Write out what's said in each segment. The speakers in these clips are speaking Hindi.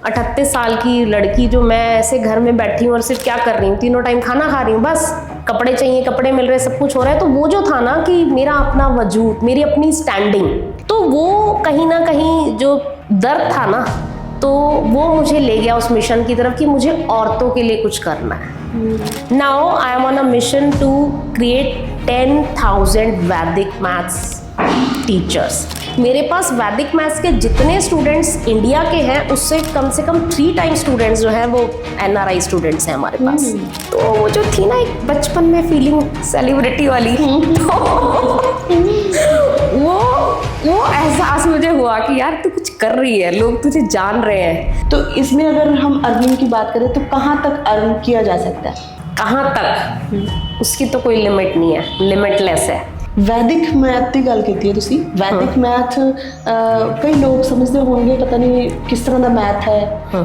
38 साल की लड़की जो मैं ऐसे घर में बैठी हूँ और सिर्फ क्या कर रही हूँ, तीनों टाइम खाना खा रही हूँ, बस कपड़े चाहिए, कपड़े मिल रहे, सब कुछ हो रहा है। तो वो जो था ना कि मेरा अपना वजूद, मेरी अपनी स्टैंडिंग, तो वो कहीं ना कहीं जो दर्द था ना, तो वो मुझे ले गया उस मिशन की तरफ कि मुझे औरतों के लिए कुछ करना है। Now I am on a mission to create 10,000 Vedic maths teachers. मेरे पास वैदिक मैथ्स के जितने स्टूडेंट्स इंडिया के हैं उससे कम से कम 3 टाइम्स स्टूडेंट्स जो हैं वो NRI स्टूडेंट्स हैं हमारे पास। तो वो जो थी ना एक बचपन में फीलिंग सेलिब्रिटी वाली, वो एहसास मुझे हुआ कि यार तू कुछ कर रही है, लोग तुझे जान रहे हैं। तो इसमें अगर हम अर्निंग की बात करें तो कहाँ तक अर्न किया जा सकता है? कहाँ तक, उसकी तो कोई लिमिट नहीं है, लिमिटलेस है। वैदिक मैथ की गल की तुसी, वैदिक मैथ कई लोग समझते होंगे पता नहीं किस तरह का मैथ है,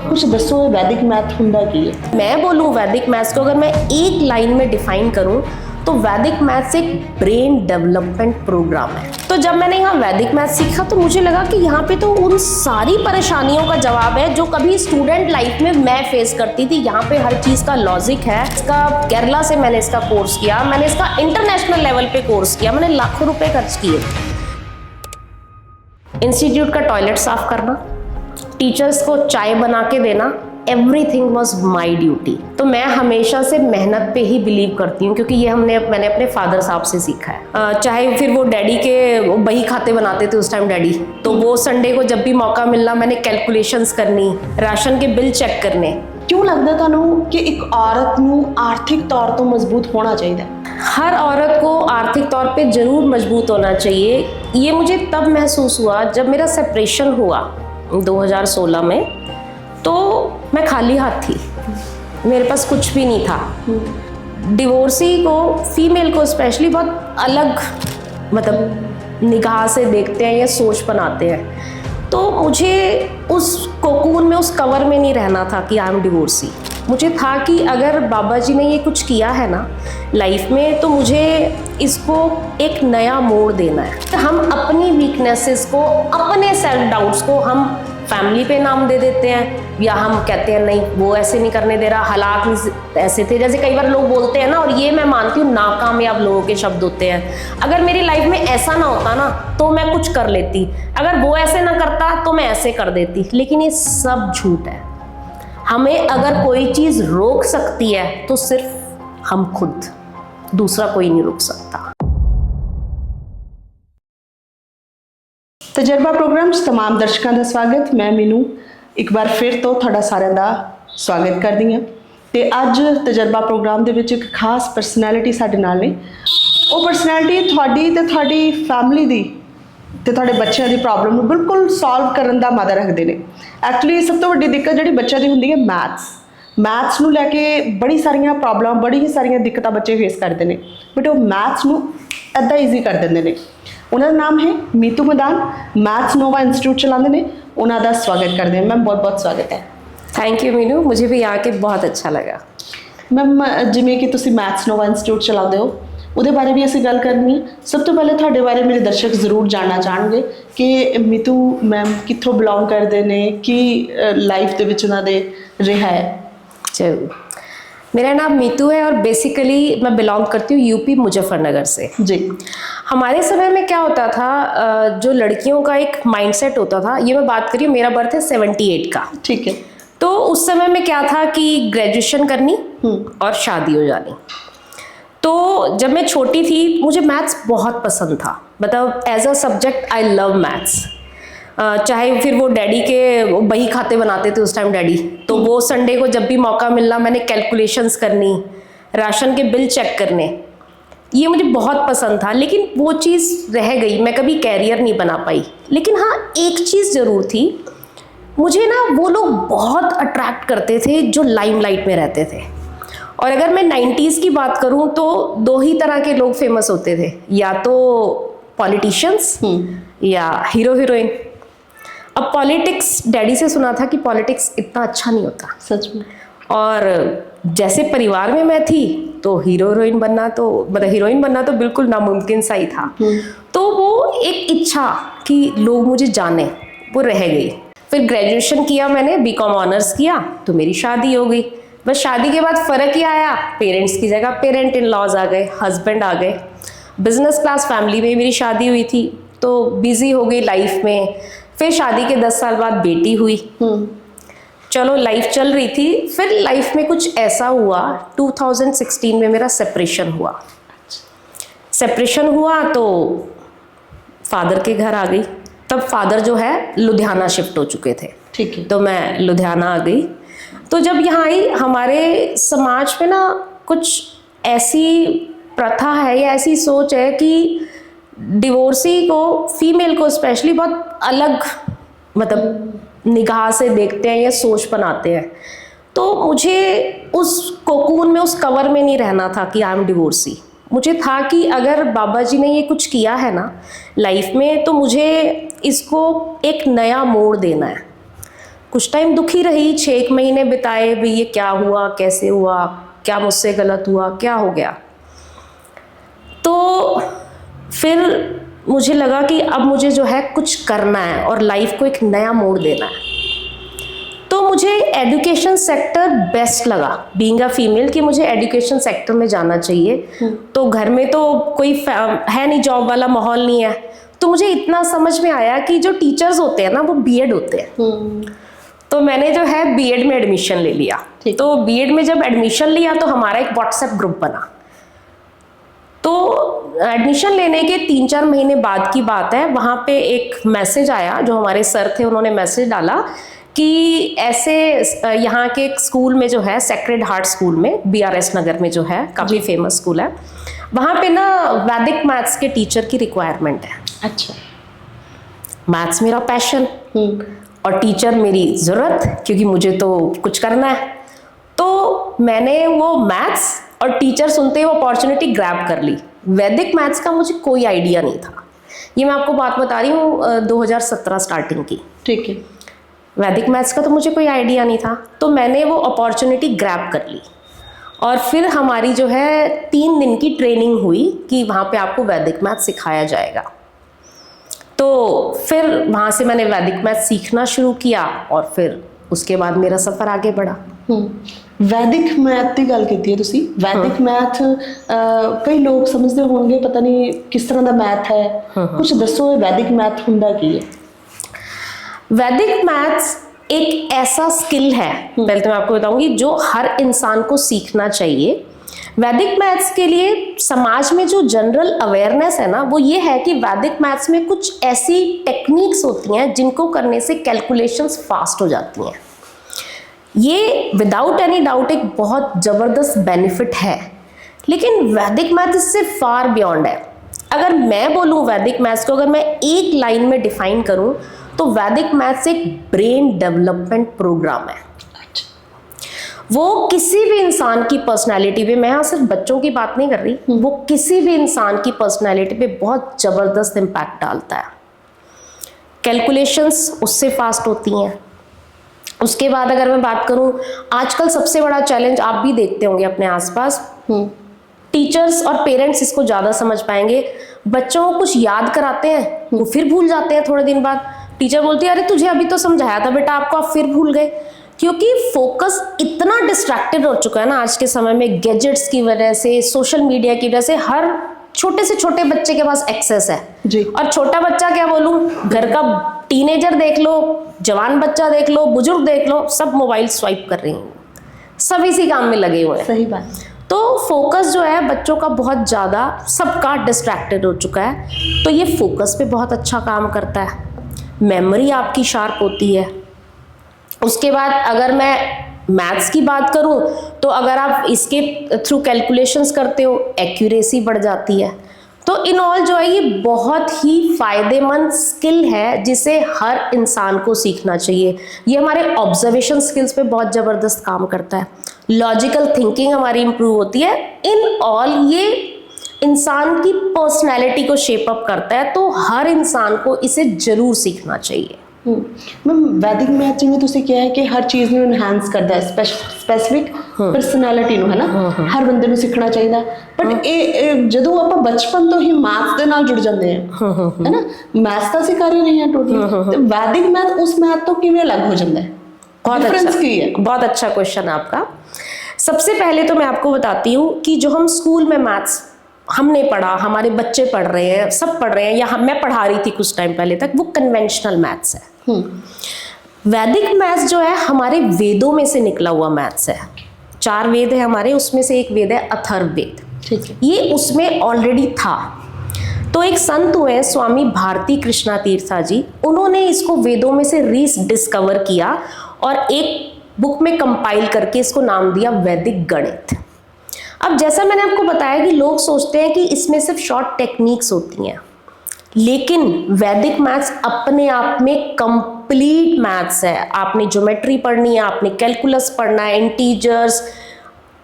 कुछ दसो वैदिक मैथ हुंदा की है? मैं बोलूँ वैदिक मैथ्स को अगर मैं एक लाइन में डिफाइन करूँ तो वैदिक मैथ्स एक ब्रेन डेवलपमेंट प्रोग्राम है। तो जब मैंने यहाँ वैदिक मैथ्स सीखा तो मुझे लगा कि यहाँ पे तो उन सारी परेशानियों का जवाब है जो कभी स्टूडेंट लाइफ में मैं फेस करती थी। यहाँ पे हर चीज़ का लॉजिक है। इसका केरला से मैंने इसका कोर्स किया, मैंने इसका इंटरनेशनल लेवल पे कोर्स किया, मैंने लाखों रुपए खर्च किए। इंस्टीट्यूट का टॉयलेट साफ करना, टीचर्स को चाय बना के देना, एवरीथिंग वॉज माई ड्यूटी। तो मैं हमेशा से मेहनत पे ही बिलीव करती हूँ क्योंकि ये मैंने अपने फादर साहब से सीखा है। चाहे फिर वो डैडी के बही खाते बनाते थे उस टाइम डैडी, तो वो संडे को जब भी मौका मिलना मैंने कैलकुलेशंस करनी, राशन के बिल चेक करने। क्यों लगता तुहानू कि एक औरत नू आर्थिक तौर तो मजबूत होना चाहिए? हर औरत को आर्थिक तौर पे जरूर मजबूत होना चाहिए। ये मुझे तब महसूस हुआ जब मेरा सेपरेशन हुआ 2016 में। तो मैं खाली हाथ थी, मेरे पास कुछ भी नहीं था। डिवोर्सी को, फीमेल को स्पेशली बहुत अलग मतलब निगाह से देखते हैं या सोच बनाते हैं। तो मुझे उस कोकून में, उस कवर में नहीं रहना था कि आई एम डिवोर्सी। मुझे था कि अगर बाबा जी ने ये कुछ किया है ना लाइफ में तो मुझे इसको एक नया मोड़ देना है। हम अपनी वीकनेसेस को, अपने सेल्फ डाउट्स को हम फैमिली पे नाम दे देते हैं या हम कहते हैं नहीं वो ऐसे नहीं करने दे रहा, हालात ऐसे थे। जैसे कई बार लोग बोलते हैं ना, और ये मैं मानती हूँ नाकामयाब लोगों के शब्द होते हैं, अगर मेरी लाइफ में ऐसा ना होता ना तो मैं कुछ कर लेती, अगर वो ऐसे ना करता तो मैं ऐसे कर देती। लेकिन ये सब झूठ है। हमें अगर कोई चीज़ रोक सकती है तो सिर्फ हम खुद, दूसरा कोई नहीं रोक सकता। तजर्बा प्रोग्राम तमाम दर्शकों का स्वागत। मैं मीनू एक बार फिर तो थोड़ा सारे का स्वागत करती हाँ। तो अज तजर्बा प्रोग्राम के विच एक खास परसनैलिटी साडे नाल ने। वो परसनैलिटी थोड़ी ते थोड़ी फैमिली दी ते थोड़े बच्चों की प्रॉब्लम को बिल्कुल सॉल्व करने का मदा रखते हैं। एक्चुअली सब तो वड्डी दिक्कत जी बच्चों की होंगी है मैथ्स को लैके बड़ी सारिया प्रॉब्लम, बड़ी ही सारिया दिक्कत बच्चे फेस करते हैं, बट वो मैथ्स को इदा ईजी कर देंगे ने। उन्होंने नाम है मीतू मदान, मैथ्स नोवा इंस्टीट्यूट चलाते हैं। उन्होंने स्वागत करते हैं। मैम बहुत बहुत स्वागत है। थैंक यू मीनू, मुझे भी आके बहुत अच्छा लगा। मैम जिमें कि तुसी मैथ्स नोवा इंस्टीट्यूट चलाते हो ਉਹਦੇ बारे भी ਅਸੀਂ गल करनी है। सब तो पहले ਤੁਹਾਡੇ बारे मेरे दर्शक जरूर जानना चाहेंगे कि मीतू मैम कित्थों बिलोंग करते हैं, की लाइफ के विच उन्होंने रहा है? जरूर, मेरा नाम मीतू है और बेसिकली मैं बिलोंग करती हूँ यूपी मुजफ्फरनगर से। जी। हमारे समय में क्या होता था, जो लड़कियों का एक माइंडसेट होता था, ये मैं बात करी हूँ, मेरा बर्थ है 78 का। ठीक है। तो उस समय में क्या था कि ग्रेजुएशन करनी और शादी हो जानी। तो जब मैं छोटी थी मुझे मैथ्स बहुत पसंद था, मतलब as a subject I love maths. चाहे फिर वो डैडी के बही खाते बनाते थे उस टाइम डैडी, तो वो संडे को जब भी मौका मिलना मैंने कैलकुलेशंस करनी, राशन के बिल चेक करने, ये मुझे बहुत पसंद था। लेकिन वो चीज़ रह गई, मैं कभी कैरियर नहीं बना पाई। लेकिन हाँ, एक चीज़ ज़रूर थी, मुझे ना वो लोग बहुत अट्रैक्ट करते थे जो लाइमलाइट में रहते थे। और अगर मैं 90s की बात करूं तो 2 ही तरह के लोग फेमस होते थे, या तो पॉलिटिशियंस या हीरो हीरोइन। अब पॉलिटिक्स, डैडी से सुना था कि पॉलिटिक्स इतना अच्छा नहीं होता, सच में। और जैसे परिवार में मैं थी तो हीरोइन बनना तो बिल्कुल नामुमकिन सा ही था। तो वो एक इच्छा कि लोग मुझे जाने, वो रह गई। फिर ग्रेजुएशन किया मैंने, बीकॉम ऑनर्स किया, तो मेरी शादी हो गई। बस शादी के बाद फ़र्क ही आया, पेरेंट्स की जगह पेरेंट इन लॉज आ गए, हस्बैंड आ गए। बिजनेस क्लास फैमिली में मेरी शादी हुई थी, तो बिजी हो गई लाइफ में। फिर शादी के 10 साल बाद बेटी हुई। चलो लाइफ चल रही थी। फिर लाइफ में कुछ ऐसा हुआ, 2016 में मेरा सेपरेशन हुआ। सेपरेशन हुआ तो फादर के घर आ गई। तब फादर जो है लुधियाना शिफ्ट हो चुके थे। ठीक है। तो मैं लुधियाना आ गई। तो जब यहाँ आई, हमारे समाज में ना कुछ ऐसी प्रथा है या ऐसी सोच है कि डिवोर्सी को, फीमेल को स्पेशली, बहुत अलग मतलब निगाह से देखते हैं या सोच बनाते हैं। तो मुझे उस कोकून में, उस कवर में नहीं रहना था कि आई एम डिवोर्सी। मुझे था कि अगर बाबा जी ने ये कुछ किया है ना लाइफ में, तो मुझे इसको एक नया मोड़ देना है। कुछ टाइम दुखी रही, 6 महीने बिताए, भाई ये क्या हुआ, कैसे हुआ, क्या मुझसे गलत हुआ, क्या हो गया। तो फिर मुझे लगा कि अब मुझे जो है कुछ करना है और लाइफ को एक नया मोड़ देना है। तो मुझे एजुकेशन सेक्टर बेस्ट लगा, बीइंग अ फीमेल, कि मुझे एजुकेशन सेक्टर में जाना चाहिए। तो घर में तो कोई है नहीं, जॉब वाला माहौल नहीं है। तो मुझे इतना समझ में आया कि जो टीचर्स होते हैं ना, वो बीएड होते हैं। तो मैंने जो है बीएड में एडमिशन ले लिया। तो बीएड में जब एडमिशन लिया तो हमारा एक व्हाट्सएप ग्रुप बना। तो एडमिशन लेने के 3-4 महीने बाद की बात है, वहाँ पे एक मैसेज आया, जो हमारे सर थे उन्होंने मैसेज डाला कि ऐसे यहाँ के एक स्कूल में जो है, सेक्रेड हार्ट स्कूल में, बीआरएस नगर में जो है, काफ़ी फेमस स्कूल है, वहाँ पे ना वैदिक मैथ्स के टीचर की रिक्वायरमेंट है। अच्छा। मैथ्स मेरा पैशन और टीचर मेरी ज़रूरत, क्योंकि मुझे तो कुछ करना है। तो मैंने वो मैथ्स और टीचर सुनते ही वो अपॉर्चुनिटी ग्रैब कर ली। वैदिक मैथ्स का मुझे कोई आइडिया नहीं था। ये मैं आपको बात बता रही हूँ 2017 स्टार्टिंग की। ठीक है। वैदिक मैथ्स का तो मुझे कोई आइडिया नहीं था। तो मैंने वो अपॉर्चुनिटी ग्रैब कर ली और फिर हमारी जो है 3 दिन की ट्रेनिंग हुई कि वहाँ पे आपको वैदिक मैथ्स सिखाया जाएगा। तो फिर वहाँ से मैंने वैदिक मैथ सीखना शुरू किया और फिर उसके बाद मेरा सफ़र आगे बढ़ा। वैदिक मैथ की गल की तुसी। वैदिक मैथ कई लोग समझते होंगे पता नहीं किस तरह का मैथ है, कुछ दसो वैदिक मैथ हुंदा की है? वैदिक मैथ्स एक ऐसा स्किल है, पहले तो मैं आपको बताऊंगी, जो हर इंसान को सीखना चाहिए। वैदिक मैथ्स के लिए समाज में जो जनरल अवेयरनेस है ना, वो ये है कि वैदिक मैथ्स में कुछ ऐसी टेक्निक्स होती हैं जिनको करने से कैलकुलेशंस फास्ट हो जाती हैं। ये विदाउट एनी डाउट एक बहुत ज़बरदस्त बेनिफिट है, लेकिन वैदिक मैथ इससे फार बियॉन्ड है। अगर मैं बोलूँ वैदिक मैथ्स को, अगर मैं एक लाइन में डिफाइन करूँ, तो वैदिक मैथ्स एक ब्रेन डेवलपमेंट प्रोग्राम है। वो किसी भी इंसान की पर्सनैलिटी पे, मैं यहाँ सिर्फ बच्चों की बात नहीं कर रही, वो किसी भी इंसान की पर्सनैलिटी पे बहुत ज़बरदस्त इम्पैक्ट डालता है। कैलकुलेशंस उससे फास्ट होती हैं। उसके बाद अगर मैं बात करूँ, आजकल सबसे बड़ा चैलेंज आप भी देखते होंगे अपने आसपास, टीचर्स और पेरेंट्स इसको ज़्यादा समझ पाएंगे। बच्चों को कुछ याद कराते हैं, वो फिर भूल जाते हैं थोड़े दिन बाद। टीचर बोलती है, अरे तुझे अभी तो समझाया था बेटा, आपको आप फिर भूल गए। क्योंकि फोकस इतना डिस्ट्रैक्टेड हो चुका है ना आज के समय में, गैजेट्स की वजह से, सोशल मीडिया की वजह से। हर छोटे से छोटे बच्चे के पास एक्सेस है जी। और छोटा बच्चा क्या बोलूं, घर का टीनेजर देख लो, जवान बच्चा देख लो, बुजुर्ग देख लो, सब मोबाइल स्वाइप कर रहे हैं, सब इसी काम में लगे हुए हैं। सही बात। तो फोकस जो है बच्चों का बहुत ज़्यादा, सबका डिस्ट्रैक्टेड हो चुका है। तो ये फोकस पे बहुत अच्छा काम करता है, मेमोरी आपकी शार्प होती है। उसके बाद अगर मैं मैथ्स की बात करूं, तो अगर आप इसके थ्रू कैलकुलेशंस करते हो, एक्यूरेसी बढ़ जाती है। तो इन ऑल जो है ये बहुत ही फ़ायदेमंद स्किल है, जिसे हर इंसान को सीखना चाहिए। ये हमारे ऑब्जर्वेशन स्किल्स पे बहुत ज़बरदस्त काम करता है, लॉजिकल थिंकिंग हमारी इम्प्रूव होती है। इन ऑल ये इंसान की पर्सनैलिटी को शेप अप करता है। तो हर इंसान को इसे ज़रूर सीखना चाहिए। मैम वैदिक मैथ जिਵੇਂ ਤੁਸੀਂ ਕਿਹਾ ਹੈ ਕਿ ਹਰ ਚੀਜ਼ ਨੂੰ ਇਨਹਾਂਸ ਕਰਦਾ ਹੈ ਸਪੈਸਿਫਿਕ ਪਰਸਨੈਲਿਟੀ ਨੂੰ, ਹੈ ਨਾ, ਹਰ ਬੰਦੇ ਨੂੰ ਸਿੱਖਣਾ ਚਾਹੀਦਾ। ਬਟ ਇਹ ਜਦੋਂ ਆਪਾਂ ਬਚਪਨ ਤੋਂ ਹੀ ਮੈਥ ਦੇ ਨਾਲ ਜੁੜ ਜਾਂਦੇ ਆ, ਹੈ ਨਾ, ਮੈਥ ਤਾਂ ਅਸੀਂ ਕਰ ਹੀ ਰਹੇ ਹਾਂ ਟੋਟਲੀ, ਤੇ ਵੈदिक मैथ उस मैथ तो किਵੇਂ अलग हो जाता है? बहुत अच्छा, बहुत अच्छा क्वेश्चन है आपका। सबसे पहले तो मैं आपको बताती हूँ कि जो हम स्कूल में मैथ्स हमने पढ़ा, हमारे बच्चे पढ़ रहे हैं, सब पढ़ रहे हैं, या मैं पढ़ा रही थी कुछ टाइम पहले तक, वो कन्वेंशनल मैथ्स है। वैदिक मैथ्स जो है हमारे वेदों में से निकला हुआ मैथ्स है। 4 वेद है हमारे, उसमें से एक वेद है अथर्ववेद। ठीक है। ये उसमें ऑलरेडी था। तो एक संत हुए स्वामी भारती कृष्णा तीर्था जी, उन्होंने इसको वेदों में से डिस्कवर किया और एक बुक में कंपाइल करके इसको नाम दिया वैदिक गणित। अब जैसा मैंने आपको बताया कि लोग सोचते हैं कि इसमें सिर्फ शॉर्ट टेक्निक्स होती हैं, लेकिन वैदिक मैथ्स अपने आप में कंप्लीट मैथ्स है। आपने ज्योमेट्री पढ़नी है, आपने कैलकुलस पढ़ना है, integers,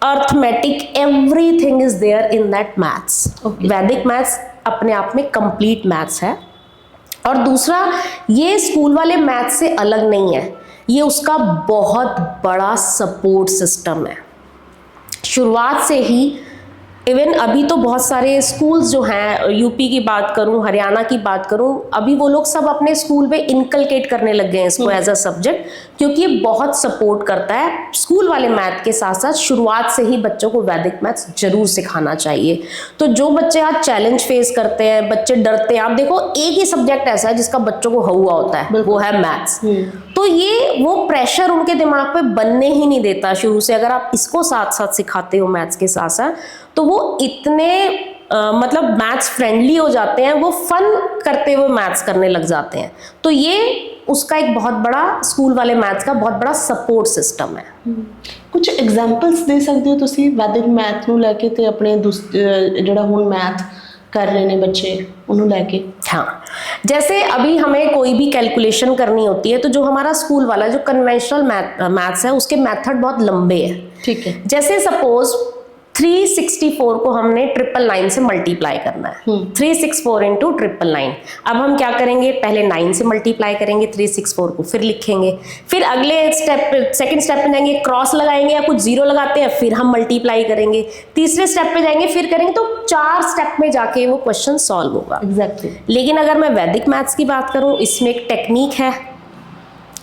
arithmetic, everything is there in that maths. Vedic maths अपने आप में कंप्लीट मैथ्स है। और दूसरा, ये स्कूल वाले मैथ्स से अलग नहीं है, ये उसका बहुत बड़ा सपोर्ट सिस्टम है। शुरुआत से ही, इवन अभी तो बहुत सारे स्कूल्स जो हैं, यूपी की बात करूं, हरियाणा की बात करूं, अभी वो लोग सब अपने स्कूल में इनकलकेट करने लग गए हैं इसको एज अ सब्जेक्ट, क्योंकि ये बहुत सपोर्ट करता है। स्कूल वाले मैथ के साथ साथ शुरुआत से ही बच्चों को वैदिक मैथ्स जरूर सिखाना चाहिए। तो जो बच्चे आज चैलेंज फेस करते हैं, बच्चे डरते हैं, आप देखो एक ही सब्जेक्ट ऐसा है जिसका बच्चों को हुआ होता है, वो है मैथ्स। तो ये वो प्रेशर उनके दिमाग पे बनने ही नहीं देता शुरू से। अगर आप इसको साथ साथ सिखाते हो मैथ्स के साथ साथ, तो वो इतने मतलब मैथ्स फ्रेंडली हो जाते हैं, वो फन करते हुए मैथ्स करने लग जाते हैं। तो ये उसका एक बहुत बड़ा, स्कूल वाले मैथ्स का बहुत बड़ा सपोर्ट सिस्टम है। कुछ एग्जांपल्स दे सकते हो तुसी वैदिक मैथ ਨੂੰ ਲੈ ਕੇ ਤੇ ਆਪਣੇ ਜਿਹੜਾ ਹੁਣ मैथ कर रहे हैं बच्चे उन्होंने लेके? हाँ, जैसे अभी हमें कोई भी कैलकुलेशन करनी होती है, तो जो हमारा स्कूल वाला जो कन्वेंशनल मैथ्स है, उसके मेथड बहुत लंबे हैं। ठीक है। जैसे सपोज 364 को हमने 999 से मल्टीप्लाई करना है। 364 इंटू 999। अब हम क्या करेंगे, पहले 9 से मल्टीप्लाई करेंगे 364 को, फिर लिखेंगे, फिर अगले स्टेप, सेकंड स्टेप पे जाएंगे, क्रॉस लगाएंगे या कुछ जीरो लगाते हैं, फिर हम मल्टीप्लाई करेंगे, तीसरे स्टेप पे जाएंगे, फिर करेंगे, तो 4 स्टेप में जाके वो क्वेश्चन सॉल्व होगा। एग्जैक्टली। लेकिन अगर मैं वैदिक मैथ्स की बात करूं, इसमें एक टेक्निक है,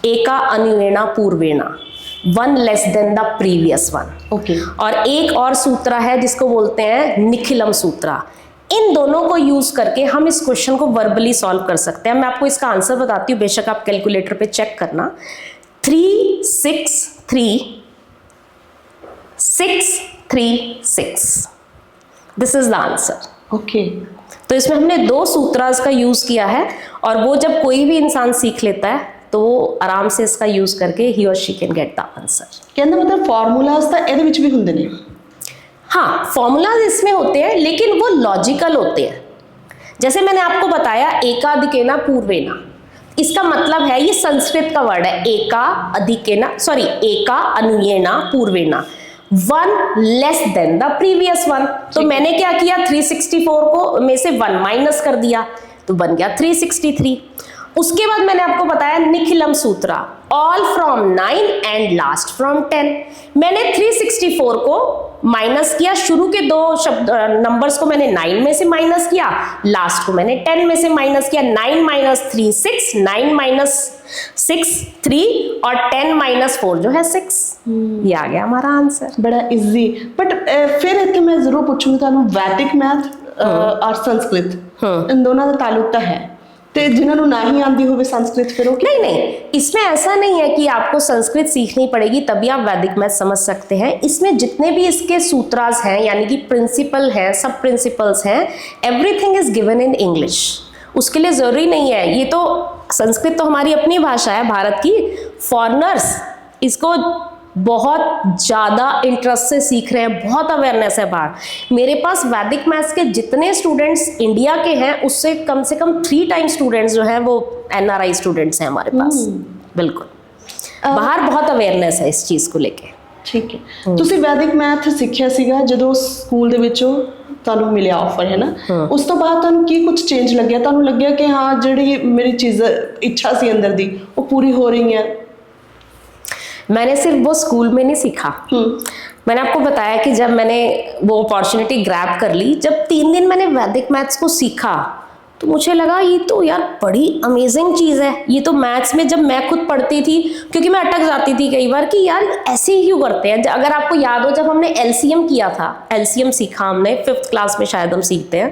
एका अनुवेणा पूर्वेणा, 1 less than the previous one. Okay. और एक और सूत्र है जिसको बोलते हैं निखिलम सूत्रा। इन दोनों को यूज करके हम इस क्वेश्चन को वर्बली सॉल्व कर सकते हैं। मैं आपको इसका आंसर बताती हूँ, बेशक आप कैलकुलेटर पे चेक करना। 3 6 3 6 3 6, this is the answer. Okay. तो इसमें हमने 2 सूत्रास का यूज किया है, और वो जब कोई भी इंसान सीख लेता है तो वो आराम से इसका यूज करके ही और she can get the answer. कहने मतलब फॉर्मूलाज तो ਇਹਦੇ ਵਿੱਚ भी ਹੁੰਦੇ ਨੇ? हाँ, फॉर्मूलाज इसमें होते हैं, लेकिन वो लॉजिकल होते हैं। जैसे मैंने आपको बताया एकाधिकेना पूर्वेना, इसका मतलब है, ये संस्कृत का वर्ड है, एका अनुयेना पूर्वेना, 1 less than the previous one. तो मैंने क्या किया, 364 को में से 1 माइनस कर दिया, तो बन गया 363। उसके बाद मैंने आपको बताया Nikhilam Sutra, all from 9 and last from 10। मैंने 364 को माइनस किया, शुरू के 2 नंबर्स को मैंने 9 में से माइनस किया, लास्ट को मैंने 10 में से माइनस किया। 9 माइनस 3 6, 9 माइनस 6 3, और 10 माइनस 4 जो है 6। ये आ गया हमारा आंसर। बड़ा इजी। बट फिर इतने मैं जरूर पूछूंगी ਤੁਹਾਨੂੰ वैदिक मैथ और संस्कृत इन दोनों का ताल्लुक तो है, तो जिन्होंने ना ही आती हो संस्कृत फिर नहीं, इसमें ऐसा नहीं है कि आपको संस्कृत सीखनी पड़ेगी तभी आप वैदिक मैथ समझ सकते हैं। इसमें जितने भी इसके सूत्रास हैं, यानी कि प्रिंसिपल हैं, सब प्रिंसिपल्स हैं, everything is given in English. उसके लिए ज़रूरी नहीं है, ये तो संस्कृत तो हमारी अपनी भाषा है भारत की, फॉरेनर्स इसको बहुत ज़्यादा इंटरेस्ट से सीख रहे हैं, बहुत अवेयरनेस है बाहर। मेरे पास वैदिक मैथ्स के जितने स्टूडेंट्स इंडिया के हैं, उससे कम 3 टाइम स्टूडेंट्स जो हैं वो NRI स्टूडेंट्स हैं हमारे पास। बिल्कुल, बाहर बहुत अवेयरनेस है इस चीज़ को लेके। ठीक है। ਤੁਸੀਂ वैदिक मैथ सीखिया ਸੀਗਾ ਜਦੋਂ ਸਕੂਲ ਦੇ ਵਿੱਚੋਂ ਤੁਹਾਨੂੰ ਮਿਲਿਆ ਆਫਰ ਹੈ ਨਾ ਉਸ ਤੋਂ ਬਾਅਦ ਤੁਹਾਨੂੰ ਕੀ ਕੁਝ ਚੇਂਜ ਲੱਗਿਆ ਤੁਹਾਨੂੰ ਲੱਗਿਆ ਕਿ ਹਾਂ ਜਿਹੜੀ ਮੇਰੀ ਚੀਜ਼ ਇੱਛਾ ਸੀ ਅੰਦਰ ਦੀ ਉਹ ਪੂਰੀ ਹੋ ਰਹੀ ਹੈ मैंने सिर्फ वो स्कूल में नहीं सीखा। मैंने आपको बताया कि जब मैंने वो अपॉर्चुनिटी ग्रैब कर ली, जब 3 दिन मैंने वैदिक मैथ्स को सीखा तो मुझे लगा ये तो यार बड़ी अमेजिंग चीज़ है। ये तो मैथ्स में जब मैं खुद पढ़ती थी, क्योंकि मैं अटक जाती थी कई बार कि यार ऐसे ही क्यों करते हैं। अगर आपको याद हो जब हमने LCM किया था, LCM सीखा हमने 5th क्लास में शायद हम सीखते हैं,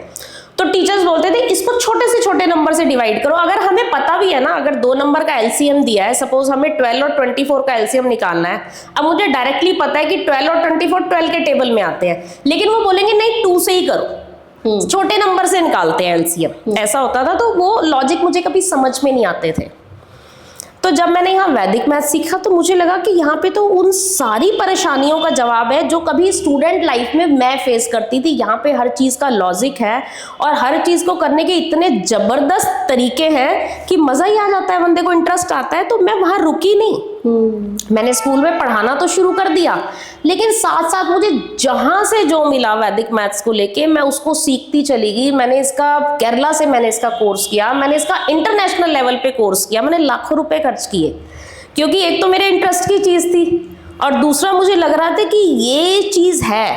तो टीचर्स बोलते थे इसको छोटे से छोटे नंबर से डिवाइड करो। अगर हमें पता भी है ना, अगर 2 नंबर का LCM दिया है, सपोज हमें 12 और 24 का LCM निकालना है, अब मुझे डायरेक्टली पता है कि 12 और 24 12 के टेबल में आते हैं, लेकिन वो बोलेंगे नहीं 2 से ही करो, छोटे नंबर से निकालते हैं LCM। ऐसा होता था, तो वो लॉजिक मुझे कभी समझ में नहीं आते थे। तो जब मैंने यहाँ वैदिक मैथ सीखा तो मुझे लगा कि यहाँ पे तो उन सारी परेशानियों का जवाब है जो कभी स्टूडेंट लाइफ में मैं फेस करती थी। यहाँ पे हर चीज़ का लॉजिक है और हर चीज़ को करने के इतने ज़बरदस्त तरीके हैं कि मज़ा ही आ जाता है, बंदे को इंटरेस्ट आता है। तो मैं वहाँ रुकी नहीं, मैंने स्कूल में पढ़ाना तो शुरू कर दिया, लेकिन साथ साथ मुझे जहाँ से जो मिला वैदिक मैथ्स को लेके मैं उसको सीखती चली गई। मैंने इसका केरला से मैंने इसका कोर्स किया, मैंने इसका इंटरनेशनल लेवल पे कोर्स किया, मैंने लाखों रुपए खर्च किए, क्योंकि एक तो मेरे इंटरेस्ट की चीज़ थी और दूसरा मुझे लग रहा था कि ये चीज़ है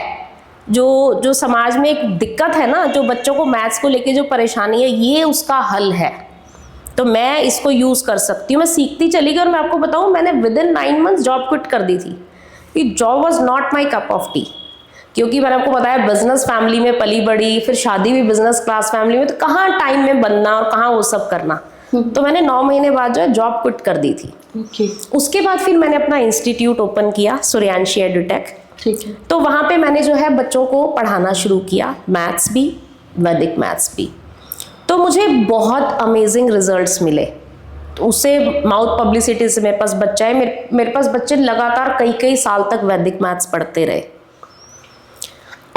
जो समाज में एक दिक्कत है ना, जो बच्चों को मैथ्स को लेके जो परेशानी है, ये उसका हल है, तो मैं इसको यूज़ कर सकती हूँ। मैं सीखती चली गई और मैं आपको बताऊँ मैंने विदिन 9 मंथ्स जॉब क्विट कर दी थी। कि job was not my cup of T, क्योंकि मैंने आपको बताया बिजनेस फैमिली में पली बड़ी, फिर शादी भी बिजनेस क्लास फैमिली में, तो कहाँ टाइम में बनना और कहाँ वो सब करना। तो मैंने 9 महीने बाद जो है जॉब क्विट कर दी थी। उसके बाद फिर मैंने अपना इंस्टीट्यूट ओपन किया, सूर्यांशी एडुटेक। ठीक है। तो वहाँ पे मैंने जो है बच्चों को पढ़ाना शुरू किया, मैथ्स भी वैदिक मैथ्स भी। तो मुझे बहुत अमेजिंग रिजल्ट्स मिले। तो उससे माउथ पब्लिसिटी से मेरे पास बच्चा है, मेरे पास बच्चे लगातार कई साल तक वैदिक मैथ्स पढ़ते रहे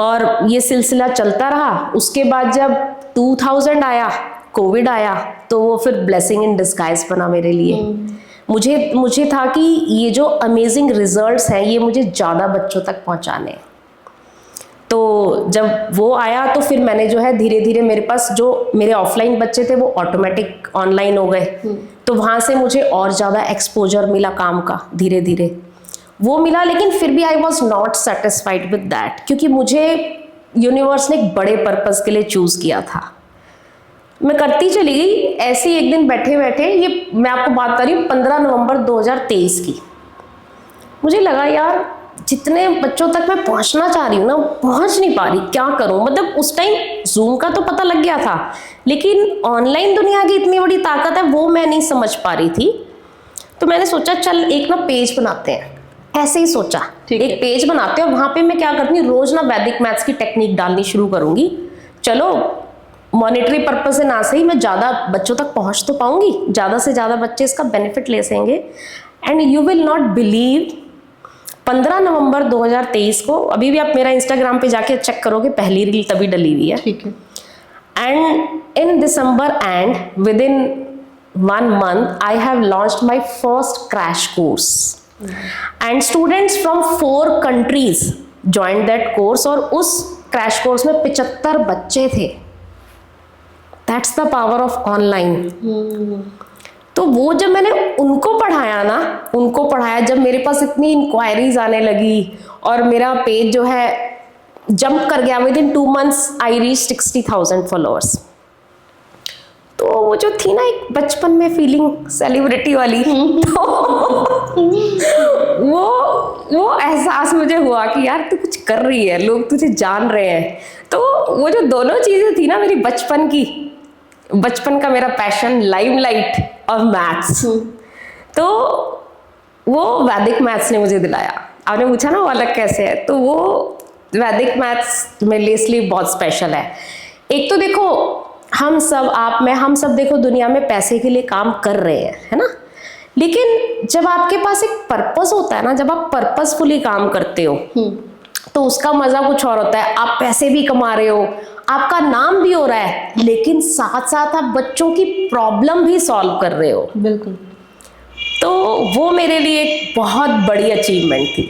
और ये सिलसिला चलता रहा। उसके बाद जब 2000 आया, कोविड आया, तो वो फिर ब्लेसिंग इन डिस्गाइज बना मेरे लिए। मुझे था कि ये जो अमेजिंग रिजल्ट्स हैं ये मुझे ज़्यादा बच्चों तक पहुंचाने हैं। तो जब वो आया तो फिर मैंने जो है धीरे धीरे, मेरे पास जो मेरे ऑफलाइन बच्चे थे वो ऑटोमेटिक ऑनलाइन हो गए, तो वहाँ से मुझे और ज़्यादा एक्सपोजर मिला काम का, धीरे धीरे वो मिला। लेकिन फिर भी I was not satisfied with that, क्योंकि मुझे यूनिवर्स ने एक बड़े पर्पज़ के लिए चूज़ किया था। मैं करती चली गई। ऐसे ही एक दिन बैठे बैठे, ये मैं आपको बात कर रही हूँ 15 नवंबर 2023 की, मुझे लगा यार जितने बच्चों तक मैं पहुंचना चाह रही हूँ ना, पहुंच नहीं पा रही, क्या करूँ। मतलब उस टाइम जूम का तो पता लग गया था, लेकिन ऑनलाइन दुनिया की इतनी बड़ी ताकत है वो मैं नहीं समझ पा रही थी। तो मैंने सोचा चल एक ना पेज बनाते हैं, ऐसे ही सोचा एक पेज बनाते हैं और वहाँ पे मैं क्या करती हूँ, रोज ना वैदिक मैथ्स की टेक्निक डालनी शुरू करूँगी। चलो मॉनेटरी पर्पज से ना सही, मैं ज़्यादा बच्चों तक पहुँच तो पाऊँगी, ज़्यादा से ज़्यादा बच्चे इसका बेनिफिट ले सकेंगे। And you will not believe, 15 नवंबर 2023 को, अभी भी आप मेरा इंस्टाग्राम पे जाके चेक करोगे, पहली रील तभी डली हुई है। ठीक है। And in December and with in 1 month I have launched my first crash course and students from 4 countries joined that course और उस क्रैश कोर्स में 75 बच्चे थे। That's the power of online। तो वो जब मैंने उनको पढ़ाया, जब मेरे पास इतनी इंक्वायरीज आने लगी और मेरा पेज जो है जंप कर गया, with in 2 months I reach 60,000 followers. तो वो जो थी ना एक बचपन में फीलिंग सेलिब्रिटी वाली, तो वो एहसास मुझे हुआ कि यार तू कुछ कर रही है, लोग तुझे जान रहे हैं। तो वो जो दोनों चीज़ें थी ना मेरी बचपन का मेरा पैशन, लाइमलाइट और मैथ्स, तो वो वैदिक मैथ्स ने मुझे दिलाया। आपने पूछा ना वो अलग कैसे है, तो वो वैदिक मैथ्स मेरे लिए बहुत स्पेशल है। एक तो देखो हम सब देखो दुनिया में पैसे के लिए काम कर रहे हैं, है ना, लेकिन जब आपके पास एक पर्पस होता है ना, जब आप पर्पसफुली काम करते हो तो उसका मजा कुछ और होता है। आप पैसे भी कमा रहे हो, आपका नाम भी हो रहा है, लेकिन साथ साथ आप बच्चों की प्रॉब्लम भी सॉल्व कर रहे हो। बिल्कुल। तो वो मेरे लिए एक बहुत बड़ी अचीवमेंट थी।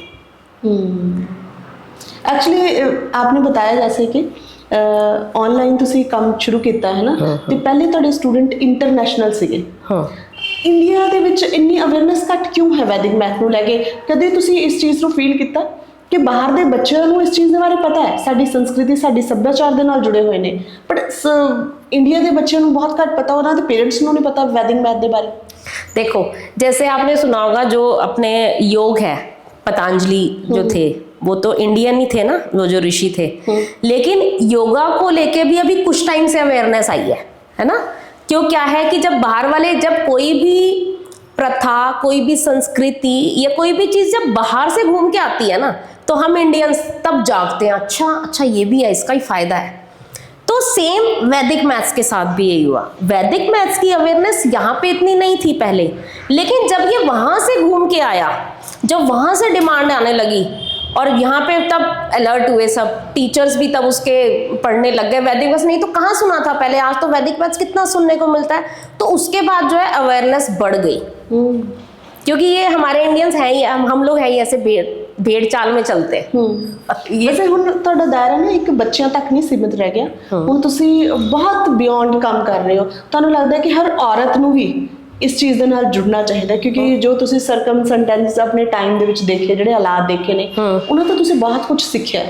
एक्चुअली आपने बताया जैसे कि ਆਨਲਾਈਨ ਤੁਸੀਂ ਕੰਮ ਸ਼ੁਰੂ ਕੀਤਾ ਹੈ ਨਾ, ਤੇ ਪਹਿਲੇ ਤੁਹਾਡੇ ਸਟੂਡੈਂਟ ਇੰਟਰਨੈਸ਼ਨਲ ਸੀਗੇ। हाँ ਇੰਡੀਆ ਦੇ ਵਿੱਚ ਇੰਨੀ ਅਵੇਅਰਨੈਸ ਘੱਟ ਕਿਉਂ ਹੈ ਵੈਦਿਕ ਮੈਥ ਨੂੰ ਲੈ ਕੇ? ਕਦੇ ਤੁਸੀਂ ਇਸ ਚੀਜ਼ ਨੂੰ ਫੀਲ ਕੀਤਾ ਕਿ ਬਾਹਰ ਦੇ ਬੱਚਿਆਂ ਨੂੰ ਇਸ ਚੀਜ਼ ਦੇ ਬਾਰੇ ਪਤਾ ਹੈ, ਸਾਡੀ ਸੰਸਕ੍ਰਿਤੀ ਸਾਡੀ ਸੱਭਿਆਚਾਰ ਦੇ ਨਾਲ ਜੁੜੇ ਹੋਏ ਨੇ, ਬਟ ਇੰਡੀਆ ਦੇ ਬੱਚਿਆਂ ਨੂੰ ਬਹੁਤ ਘੱਟ ਪਤਾ, ਉਹਨਾਂ ਦੇ ਪੇरेंट्स ਨੂੰ नहीं पता वैदिक मैथ के बारे? देखो, जैसे आपने सुना होगा जो अपने योग है, पतंजलि जो थे वो तो इंडियन ही थे ना, वो जो ऋषि थे, लेकिन योगा को लेके भी अभी कुछ टाइम से अवेयरनेस आई है ना। क्यों क्या है कि जब बाहर वाले, जब कोई भी प्रथा, कोई भी संस्कृति या कोई भी चीज़ जब बाहर से घूम के आती है ना, तो हम इंडियंस तब जागते हैं, अच्छा ये भी है, इसका ही फायदा है। तो सेम वैदिक मैथ्स के साथ भी यही हुआ। वैदिक मैथ्स की अवेयरनेस यहाँ पे इतनी नहीं थी पहले, लेकिन जब ये वहाँ से घूम के आया, जब वहाँ से डिमांड आने लगी और यहाँ पे तब अलर्ट हुए सब टीचर्स भी, तब उसके पढ़ने लग गए। वैदिक मैथ्स नहीं तो कहाँ सुना था पहले, आज तो वैदिक मैथ्स कितना सुनने को मिलता है। तो उसके बाद जो है अवेयरनेस बढ़ गई, क्योंकि ये हमारे इंडियंस हैं ही, हम लोग हैं ही ऐसे भेड़ चाल में चलते हैं। ਵੈਸੇ ਹੁਣ ਤੁਹਾਡਾ ਦਾਇਰਾ ਨਾ ਇੱਕ ਬੱਚਿਆਂ ਤੱਕ ਨਹੀਂ ਸੀਮਿਤ ਰਹਿ ਗਿਆ, ਹੁਣ ਤੁਸੀਂ ਬਹੁਤ ਬਿਯੋਂਡ ਕੰਮ ਕਰ ਰਹੇ ਹੋ। ਤੁਹਾਨੂੰ ਲੱਗਦਾ ਹੈ ਕਿ ਹਰ ਔਰਤ ਨੂੰ ਵੀ ਇਸ ਚੀਜ਼ ਦੇ ਨਾਲ ਜੁੜਨਾ ਚਾਹੀਦਾ, ਕਿਉਂਕਿ ਜੋ ਤੁਸੀਂ ਸਰਕਮਸਟੈਂਸਸ ਆਪਣੇ ਟਾਈਮ ਦੇ ਵਿੱਚ ਦੇਖੇ, ਜਿਹੜੇ ਹਾਲਾਤ ਦੇਖੇ ਨੇ, ਉਹਨਾਂ ਤੋਂ ਤੁਸੀਂ ਬਹੁਤ ਕੁਝ ਸਿੱਖਿਆ।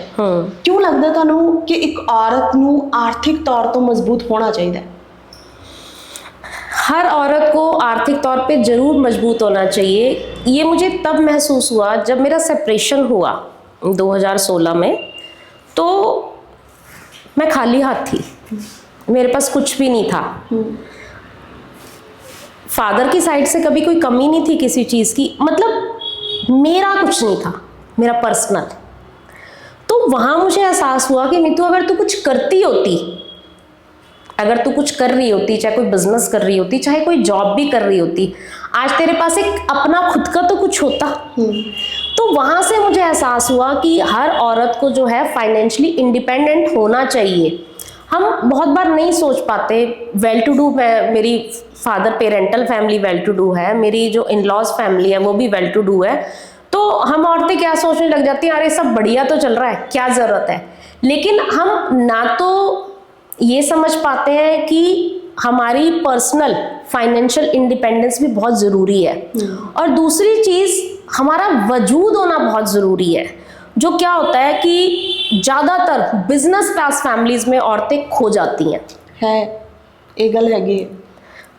ਕਿਉਂ ਲੱਗਦਾ ਤੁਹਾਨੂੰ ਕਿ ਇੱਕ ਔਰਤ ਨੂੰ ਆਰਥਿਕ ਤੌਰ ਤੋਂ ਮਜ਼ਬੂਤ ਹੋਣਾ ਚਾਹੀਦਾ? हर औरत को आर्थिक तौर पे ज़रूर मजबूत होना चाहिए। ये मुझे तब महसूस हुआ जब मेरा सेपरेशन हुआ 2016 में। तो मैं खाली हाथ थी, मेरे पास कुछ भी नहीं था। फादर की साइड से कभी कोई कमी नहीं थी किसी चीज़ की, मतलब मेरा कुछ नहीं था, मेरा पर्सनल। तो वहाँ मुझे एहसास हुआ कि नीतू, अगर तू कुछ करती होती, अगर तू कुछ कर रही होती, चाहे कोई बिजनेस कर रही होती, चाहे कोई जॉब भी कर रही होती, आज तेरे पास एक अपना खुद का तो कुछ होता। तो वहाँ से मुझे एहसास हुआ कि हर औरत को जो है फाइनेंशियली इंडिपेंडेंट होना चाहिए। हम बहुत बार नहीं सोच पाते। वेल टू डू, मेरी father parental family well to do है, मेरी जो इन लॉज फैमिली है वो भी वेल टू डू है। तो हम औरतें क्या सोचने लग जाती हैं, अरे सब बढ़िया तो चल रहा है, क्या ज़रूरत है। लेकिन हम ना तो ये समझ पाते हैं कि हमारी पर्सनल फाइनेंशियल इंडिपेंडेंस भी बहुत ज़रूरी है, और दूसरी चीज़ हमारा वजूद होना बहुत ज़रूरी है। जो क्या होता है कि ज़्यादातर बिजनेस क्लास फैमिलीज़ में औरतें खो जाती हैं, है ये गल हैगी।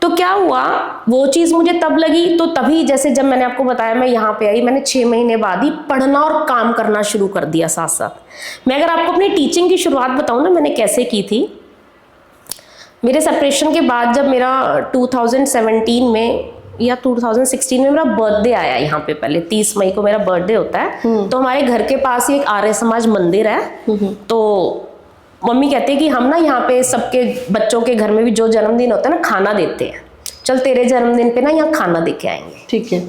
तो क्या हुआ, वो चीज़ मुझे तब लगी। तो तभी, जैसे जब मैंने आपको बताया मैं यहाँ पे आई, मैंने 6 महीने बाद ही पढ़ना और काम करना शुरू कर दिया साथ साथ। मैं अगर आपको अपनी टीचिंग की शुरुआत बताऊँ ना, मैंने कैसे की थी। मेरे सेपरेशन के बाद जब मेरा 2017 में या 2016 में मेरा बर्थडे आया यहाँ पे, पहले 30 मई को मेरा बर्थडे होता है, तो हमारे घर के पास ही एक आर्य समाज मंदिर है। तो मम्मी कहती है कि हम ना यहाँ पे सबके बच्चों के घर में भी जो जन्मदिन होता है ना, खाना देते हैं, चल तेरे जन्मदिन पे ना यहाँ खाना दे के आएंगे। ठीक है।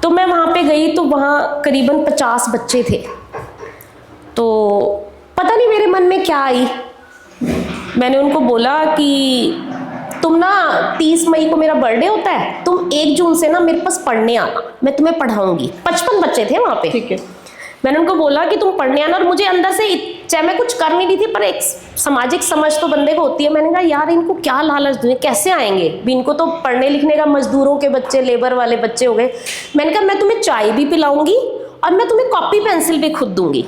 तो मैं वहाँ पे गई, तो वहाँ करीबन 50 बच्चे थे। तो पता नहीं मेरे मन में क्या आई, मैंने उनको बोला कि तुम ना 30 मई को मेरा बर्थडे होता है, तुम 1 जून से ना मेरे पास पढ़ने आना, मैं तुम्हें पढ़ाऊंगी। 55 बच्चे थे वहाँ पे। ठीक है। मैंने उनको बोला कि तुम पढ़ने आना, और मुझे अंदर से, चाहे मैं कुछ कर नहीं रही थी, पर एक सामाजिक समझ तो बंदे को होती है। मैंने कहा यार इनको क्या लालच दूँ, कैसे आएंगे भी, इनको तो पढ़ने लिखने का, मजदूरों के बच्चे, लेबर वाले बच्चे हो गए। मैंने कहा मैं तुम्हें चाय भी पिलाऊंगी और मैं तुम्हें कॉपी पेंसिल भी खुद दूंगी।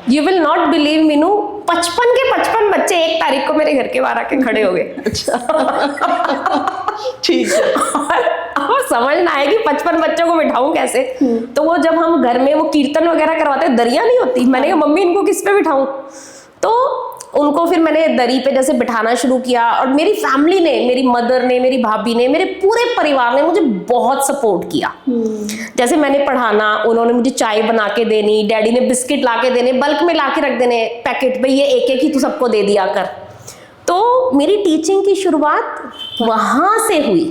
You will not believe Meenu, 55 के 55 बच्चे 1 तारीख को मेरे घर के बाहर आके खड़े हो गए। ठीक है। और समझ ना आए कि 55 बच्चों को बिठाऊं कैसे। तो वो जब हम घर में वो कीर्तन वगैरह करवाते, दरिया नहीं होती, मैंने कहा मम्मी इनको किस पे बिठाऊं। तो उनको फिर मैंने दरी पे जैसे बिठाना शुरू किया, और मेरी फैमिली ने, मेरी मदर ने, मेरी भाभी ने, मेरे पूरे परिवार ने मुझे बहुत सपोर्ट किया। जैसे मैंने पढ़ाना, उन्होंने मुझे चाय बना के देनी, डैडी ने बिस्किट ला के देने, बल्क में ला के रख देने पैकेट पे, ये एक एक ही तू सबको दे दिया कर। तो मेरी टीचिंग की शुरुआत वहाँ से हुई।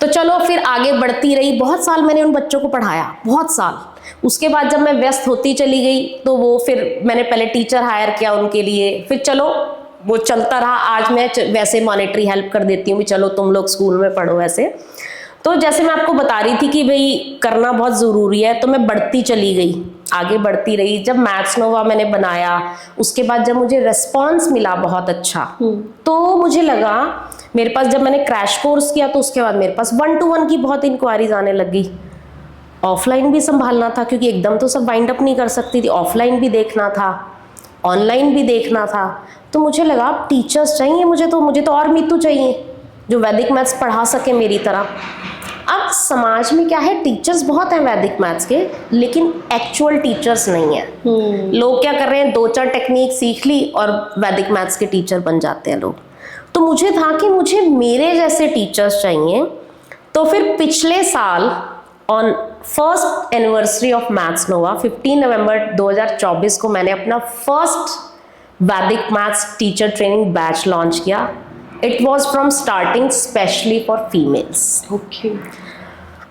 तो चलो फिर आगे बढ़ती रही, बहुत साल मैंने उन बच्चों को पढ़ाया, बहुत साल। उसके बाद जब मैं व्यस्त होती चली गई, तो वो फिर मैंने पहले टीचर हायर किया उनके लिए, फिर चलो वो चलता रहा। आज मैं वैसे मॉनेटरी हेल्प कर देती हूँ भी, चलो तुम लोग स्कूल में पढ़ो ऐसे। तो जैसे मैं आपको बता रही थी कि भाई करना बहुत ज़रूरी है, तो मैं बढ़ती चली गई। आगे बढ़ती रही। जब मैथ्स नोवा मैंने बनाया, उसके बाद जब मुझे रिस्पॉन्स मिला बहुत अच्छा, तो मुझे लगा मेरे पास, जब मैंने क्रैश कोर्स किया तो उसके बाद मेरे पास 1-to-1 की बहुत इंक्वायरीज आने लगी। ऑफलाइन भी संभालना था क्योंकि एकदम तो सब वाइंड अप नहीं कर सकती थी, ऑफलाइन भी देखना था, ऑनलाइन भी देखना था। तो मुझे लगा टीचर्स चाहिए, मुझे तो और मीतू चाहिए जो वैदिक मैथ्स पढ़ा सके मेरी तरह। अब समाज में क्या है, टीचर्स बहुत हैं वैदिक मैथ्स के, लेकिन एक्चुअल टीचर्स नहीं है। लोग क्या कर रहे हैं, 2-4 टेक्निक सीख ली और वैदिक मैथ्स के टीचर बन जाते हैं लोग। तो मुझे था कि मुझे मेरे जैसे टीचर्स चाहिए। तो फिर पिछले साल on first anniversary of Maths Nova 15 नवंबर 2024 को मैंने अपना first Vedic maths teacher training batch launch किया। It was from starting specially for females. Okay.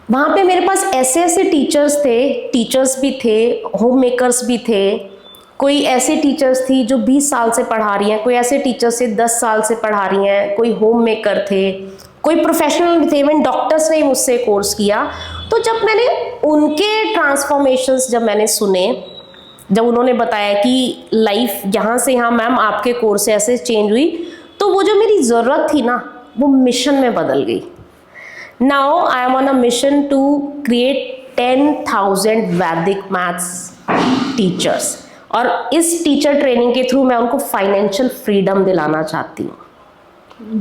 वहाँ पे मेरे पास ऐसे ऐसे टीचर्स भी थे, होम मेकर्स भी थे। कोई ऐसे टीचर्स थी जो 20 साल से पढ़ा रही हैं, कोई ऐसे टीचर्स से 10 साल से पढ़ा रही हैं, कोई होम मेकर थे, कोई प्रोफेशनल भी थे, इवन डॉक्टर्स ने मुझसे कोर्स किया। तो जब मैंने उनके ट्रांसफॉर्मेशंस जब मैंने सुने, जब उन्होंने बताया कि लाइफ यहाँ से यहाँ मैम आपके कोर्स से ऐसे चेंज हुई, तो वो जो मेरी ज़रूरत थी ना, वो मिशन में बदल गई। Now I am on a mission to create 10,000 Vedic maths teachers, और इस टीचर ट्रेनिंग के थ्रू मैं उनको फाइनेंशियल फ्रीडम दिलाना चाहती हूँ।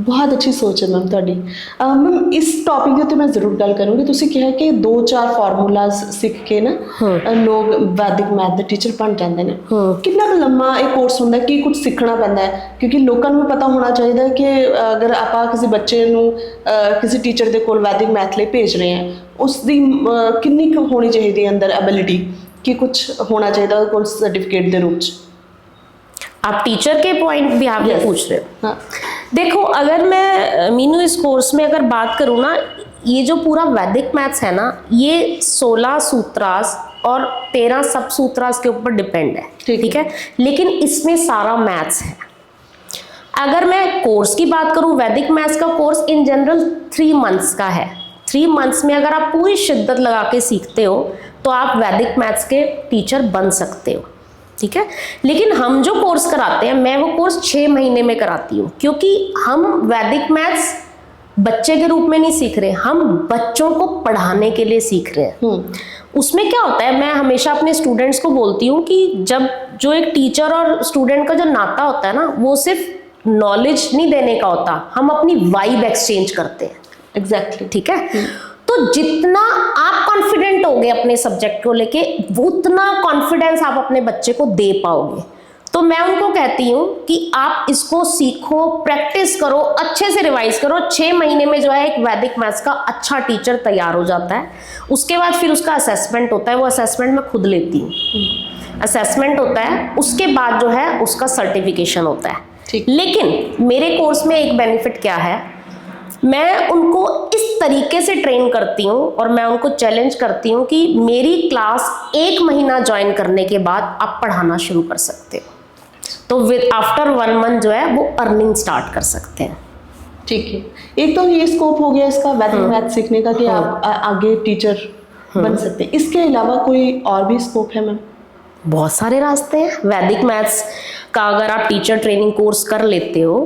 बहुत अच्छी सोच है मैम ਤੁਹਾਡੀ। मैम इस टॉपिक ਦੇ ਉੱਤੇ ਮੈਂ ਜ਼ਰੂਰ ਗੱਲ ਕਰੂੰਗੀ। ਤੁਸੀਂ ਕਿਹਾ ਕਿ 2-4 ਫਾਰਮੂਲਾਜ਼ ਸਿੱਖ ਕੇ ਨਾ ਲੋਕ ਵੈਦਿਕ ਮੈਥ ਦੇ ਟੀਚਰ ਬਣ ਜਾਂਦੇ ਨੇ। ਕਿੰਨਾ ਕੁ ਲੰਮਾ ਇਹ ਕੋਰਸ ਹੁੰਦਾ, ਕੀ ਕੁਝ ਸਿੱਖਣਾ ਪੈਂਦਾ ਹੈ? ਕਿਉਂਕਿ ਲੋਕਾਂ ਨੂੰ ਪਤਾ ਹੋਣਾ ਚਾਹੀਦਾ ਹੈ ਕਿ ਅਗਰ ਆਪਾਂ ਕਿਸੇ ਬੱਚੇ ਨੂੰ ਕਿਸੇ ਟੀਚਰ ਦੇ ਕੋਲ ਵੈਦਿਕ ਮੈਥ ਲਈ ਭੇਜ ਰਹੇ ਹਾਂ, ਉਸ ਦੀ ਕਿੰਨੀ ਕੁ ਹੋਣੀ ਚਾਹੀਦੀ ਹੈ ਅੰਦਰ ਐਬਿਲਿਟੀ, ਕਿ कुछ होना चाहिए ਉਹਦੇ ਕੋਲ सर्टिफिकेट ਦੇ रूप ਚ? आप टीचर के पॉइंट भी आप Yes. पूछ रहे हो। हाँ। देखो, अगर मैं मीनू इस कोर्स में अगर बात करूँ ना, ये जो पूरा वैदिक मैथ्स है ना, ये 16 सूत्रास और 13 सब सूत्रास के ऊपर डिपेंड है। ठीक है, लेकिन इसमें सारा मैथ्स है। अगर मैं कोर्स की बात करूँ, वैदिक मैथ्स का कोर्स इन जनरल 3 मंथ्स का है। 3 मंथ्स में अगर आप पूरी शिद्दत लगा के सीखते हो तो आप वैदिक मैथ्स के टीचर बन सकते हो। ठीक है, लेकिन हम जो कोर्स कराते हैं, मैं वो कोर्स 6 महीने में कराती हूँ, क्योंकि हम वैदिक मैथ्स बच्चे के रूप में नहीं सीख रहे, हम बच्चों को पढ़ाने के लिए सीख रहे हैं। उसमें क्या होता है, मैं हमेशा अपने स्टूडेंट्स को बोलती हूँ कि जब जो एक टीचर और स्टूडेंट का जो नाता होता है ना, वो सिर्फ नॉलेज नहीं देने का होता, हम अपनी वाइब एक्सचेंज करते हैं। एग्जैक्टली। ठीक है, तो जितना आप कॉन्फिडेंट होगे अपने सब्जेक्ट को लेके, उतना कॉन्फिडेंस आप अपने बच्चे को दे पाओगे। तो मैं उनको कहती हूँ कि आप इसको सीखो, प्रैक्टिस करो, अच्छे से रिवाइज करो। 6 महीने में जो है एक वैदिक मैथ्स का अच्छा टीचर तैयार हो जाता है। उसके बाद फिर उसका असेसमेंट होता है, वो असेसमेंट मैं खुद लेती हूँ। असेसमेंट होता है, उसके बाद जो है उसका सर्टिफिकेशन होता है। लेकिन मेरे कोर्स में एक बेनिफिट क्या है, मैं उनको इस तरीके से ट्रेन करती हूँ और मैं उनको चैलेंज करती हूँ कि मेरी क्लास 1 महीना ज्वाइन करने के बाद आप पढ़ाना शुरू कर सकते हो। तो विद आफ्टर 1 मंथ जो है वो अर्निंग स्टार्ट कर सकते हैं। ठीक है, एक तो ये स्कोप हो गया इसका वैदिक मैथ सीखने का कि आप आगे टीचर बन सकते हैं। इसके अलावा कोई और भी स्कोप है मैम? बहुत सारे रास्ते हैं वैदिक मैथ्स का। अगर आप टीचर ट्रेनिंग कोर्स कर लेते हो,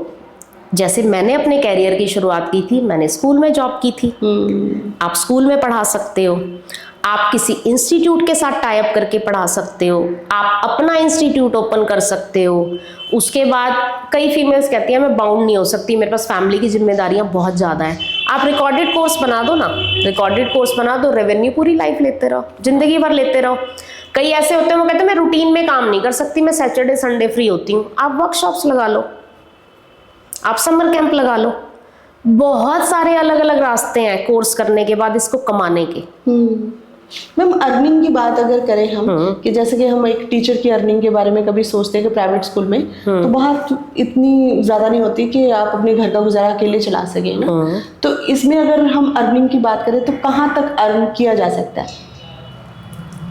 जैसे मैंने अपने कैरियर की शुरुआत की थी, मैंने स्कूल में जॉब की थी। आप स्कूल में पढ़ा सकते हो, आप किसी इंस्टीट्यूट के साथ टाई अप करके पढ़ा सकते हो, आप अपना इंस्टीट्यूट ओपन कर सकते हो। उसके बाद कई फीमेल्स कहती हैं मैं बाउंड नहीं हो सकती, मेरे पास फैमिली की जिम्मेदारियां बहुत ज़्यादा हैं। आप रिकॉर्डेड कोर्स बना दो ना, रिकॉर्डेड कोर्स बना दो, रेवेन्यू पूरी लाइफ लेते रहो, जिंदगी भर लेते रहो। कई ऐसे होते हैं वो कहते हैं मैं रूटीन में काम नहीं कर सकती, मैं सैटरडे संडे फ्री होती हूँ। आप वर्कशॉप्स लगा लो, आप समर कैंप लगा लो। बहुत सारे अलग अलग रास्ते हैं कोर्स करने के बाद इसको कमाने के। मैम अर्निंग की बात अगर करें हम, कि जैसे कि हम एक टीचर की अर्निंग के बारे में कभी सोचते हैं कि प्राइवेट स्कूल में तो वहाँ इतनी ज़्यादा नहीं होती कि आप अपने घर का गुजारा अकेले चला सकें ना। तो इसमें अगर हम अर्निंग की बात करें तो कहाँ तक अर्न किया जा सकता है?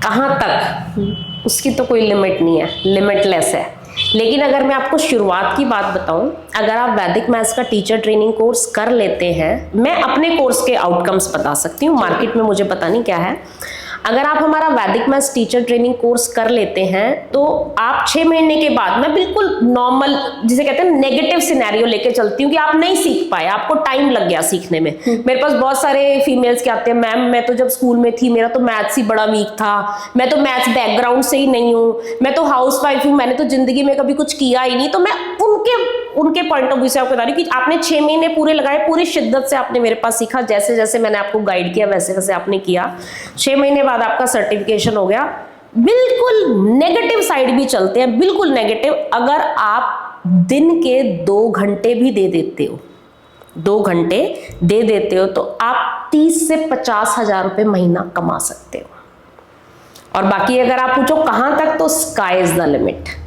कहाँ तक, उसकी तो कोई लिमिट नहीं है, लिमिटलेस है। लेकिन अगर मैं आपको शुरुआत की बात बताऊं, अगर आप वैदिक मैथ्स का टीचर ट्रेनिंग कोर्स कर लेते हैं, मैं अपने कोर्स के आउटकम्स बता सकती हूँ, मार्केट में मुझे पता नहीं क्या है। अगर आप हमारा वैदिक मैथ्स टीचर ट्रेनिंग कोर्स कर लेते हैं तो आप 6 महीने के बाद, मैं बिल्कुल नॉर्मल जिसे कहते हैं नेगेटिव सिनेरियो लेके चलती हूँ कि आप नहीं सीख पाए, आपको टाइम लग गया सीखने में। मेरे पास बहुत सारे फीमेल्स के आते हैं, मैम मैं तो जब स्कूल में थी मेरा तो मैथ्स ही बड़ा वीक था, मैं तो मैथ्स बैकग्राउंड से ही नहीं हूँ, मैं तो हाउस वाइफ हूँ, मैंने तो जिंदगी में कभी कुछ किया ही नहीं। तो मैं उनके पॉइंट ऑफ व्यू से आपको बता रही हूँ कि आपने 6 महीने पूरे लगाए, पूरी शिद्दत से आपने मेरे पास सीखा, जैसे जैसे मैंने आपको गाइड किया वैसे वैसे आपने किया। 6 महीने बाद आपका सर्टिफिकेशन हो गया। बिल्कुल नेगेटिव साइड भी चलते हैं, बिल्कुल नेगेटिव। अगर आप दिन के 2 घंटे भी दे देते हो, 2 घंटे दे देते हो तो आप 30 से 50 हजार रुपए महीना कमा सकते हो। और बाकी अगर आप पूछो कहाँ तक, तो स्काई इज द लिमिट।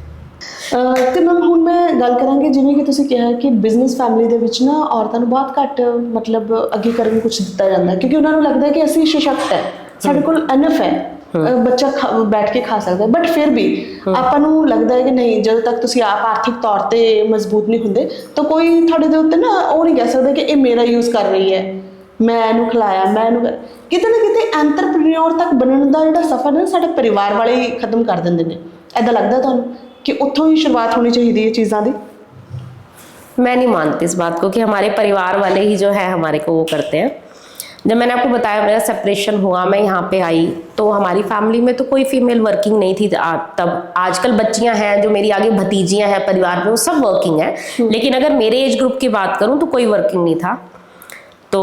ਤੇ ਮੈਮ ਹੁਣ ਮੈਂ ਗੱਲ ਕਰਾਂਗੀ, ਜਿਵੇਂ ਕਿ ਤੁਸੀਂ ਕਿਹਾ ਕਿ ਬਿਜ਼ਨਸ ਫੈਮਿਲੀ ਦੇ ਵਿੱਚ ਨਾ ਔਰਤਾਂ ਨੂੰ ਬਹੁਤ ਘੱਟ ਮਤਲਬ ਅੱਗੇ ਕਰਨ ਨੂੰ ਕੁਝ ਦਿੱਤਾ ਜਾਂਦਾ, ਕਿਉਂਕਿ ਉਹਨਾਂ ਨੂੰ ਲੱਗਦਾ ਹੈ ਕਿ ਅਸੀਂ ਸਸ਼ਕਤ ਹੈ, ਸਾਡੇ ਕੋਲ ਇਨਫ ਹੈ, ਬੱਚਾ ਬੈਠ ਕੇ ਖਾ ਸਕਦਾ। ਬਟ ਫਿਰ ਵੀ ਆਪਾਂ ਨੂੰ ਲੱਗਦਾ ਹੈ ਕਿ ਨਹੀਂ, ਜਦੋਂ ਤੱਕ ਤੁਸੀਂ ਆਪ ਆਰਥਿਕ ਤੌਰ ਤੇ ਮਜ਼ਬੂਤ ਨਹੀਂ ਹੁੰਦੇ ਤਾਂ ਕੋਈ ਤੁਹਾਡੇ ਦੇ ਉੱਤੇ ਨਾ ਉਹ ਨਹੀਂ ਕਹਿ ਸਕਦਾ ਕਿ ਇਹ ਮੇਰਾ ਯੂਜ਼ ਕਰ ਰਹੀ ਹੈ, ਮੈਂ ਇਹਨੂੰ ਖਿਲਾਇਆ, ਮੈਂ ਇਹਨੂੰ ਕਿਤੇ ਨਾ ਕਿਤੇ ਐਂਟਰਪ੍ਰੀਨਿਓਰ ਤੱਕ ਬਣਨ ਦਾ ਜਿਹੜਾ ਸਫ਼ਰ ਹੈ ਸਾਡੇ ਪਰਿਵਾਰ ਵਾਲੇ ਹੀ ਖਤਮ ਕਰ ਦਿੰਦੇ ਨੇ। ऐसा लगता है ਤੁਹਾਨੂੰ कि उत्थों ही शुरुआत होनी चाहिए चीज़ों की? मैं नहीं मानती इस बात को कि हमारे परिवार वाले ही जो है हमारे को वो करते हैं। जब मैंने आपको बताया मेरा सेपरेशन हुआ, मैं यहाँ पे आई, तो हमारी फैमिली में तो कोई फीमेल वर्किंग नहीं थी तब। आजकल बच्चियाँ हैं जो मेरी आगे भतीजियाँ हैं परिवार में, वो सब वर्किंग है, लेकिन अगर मेरे एज ग्रुप की बात करूँ तो कोई वर्किंग नहीं था। तो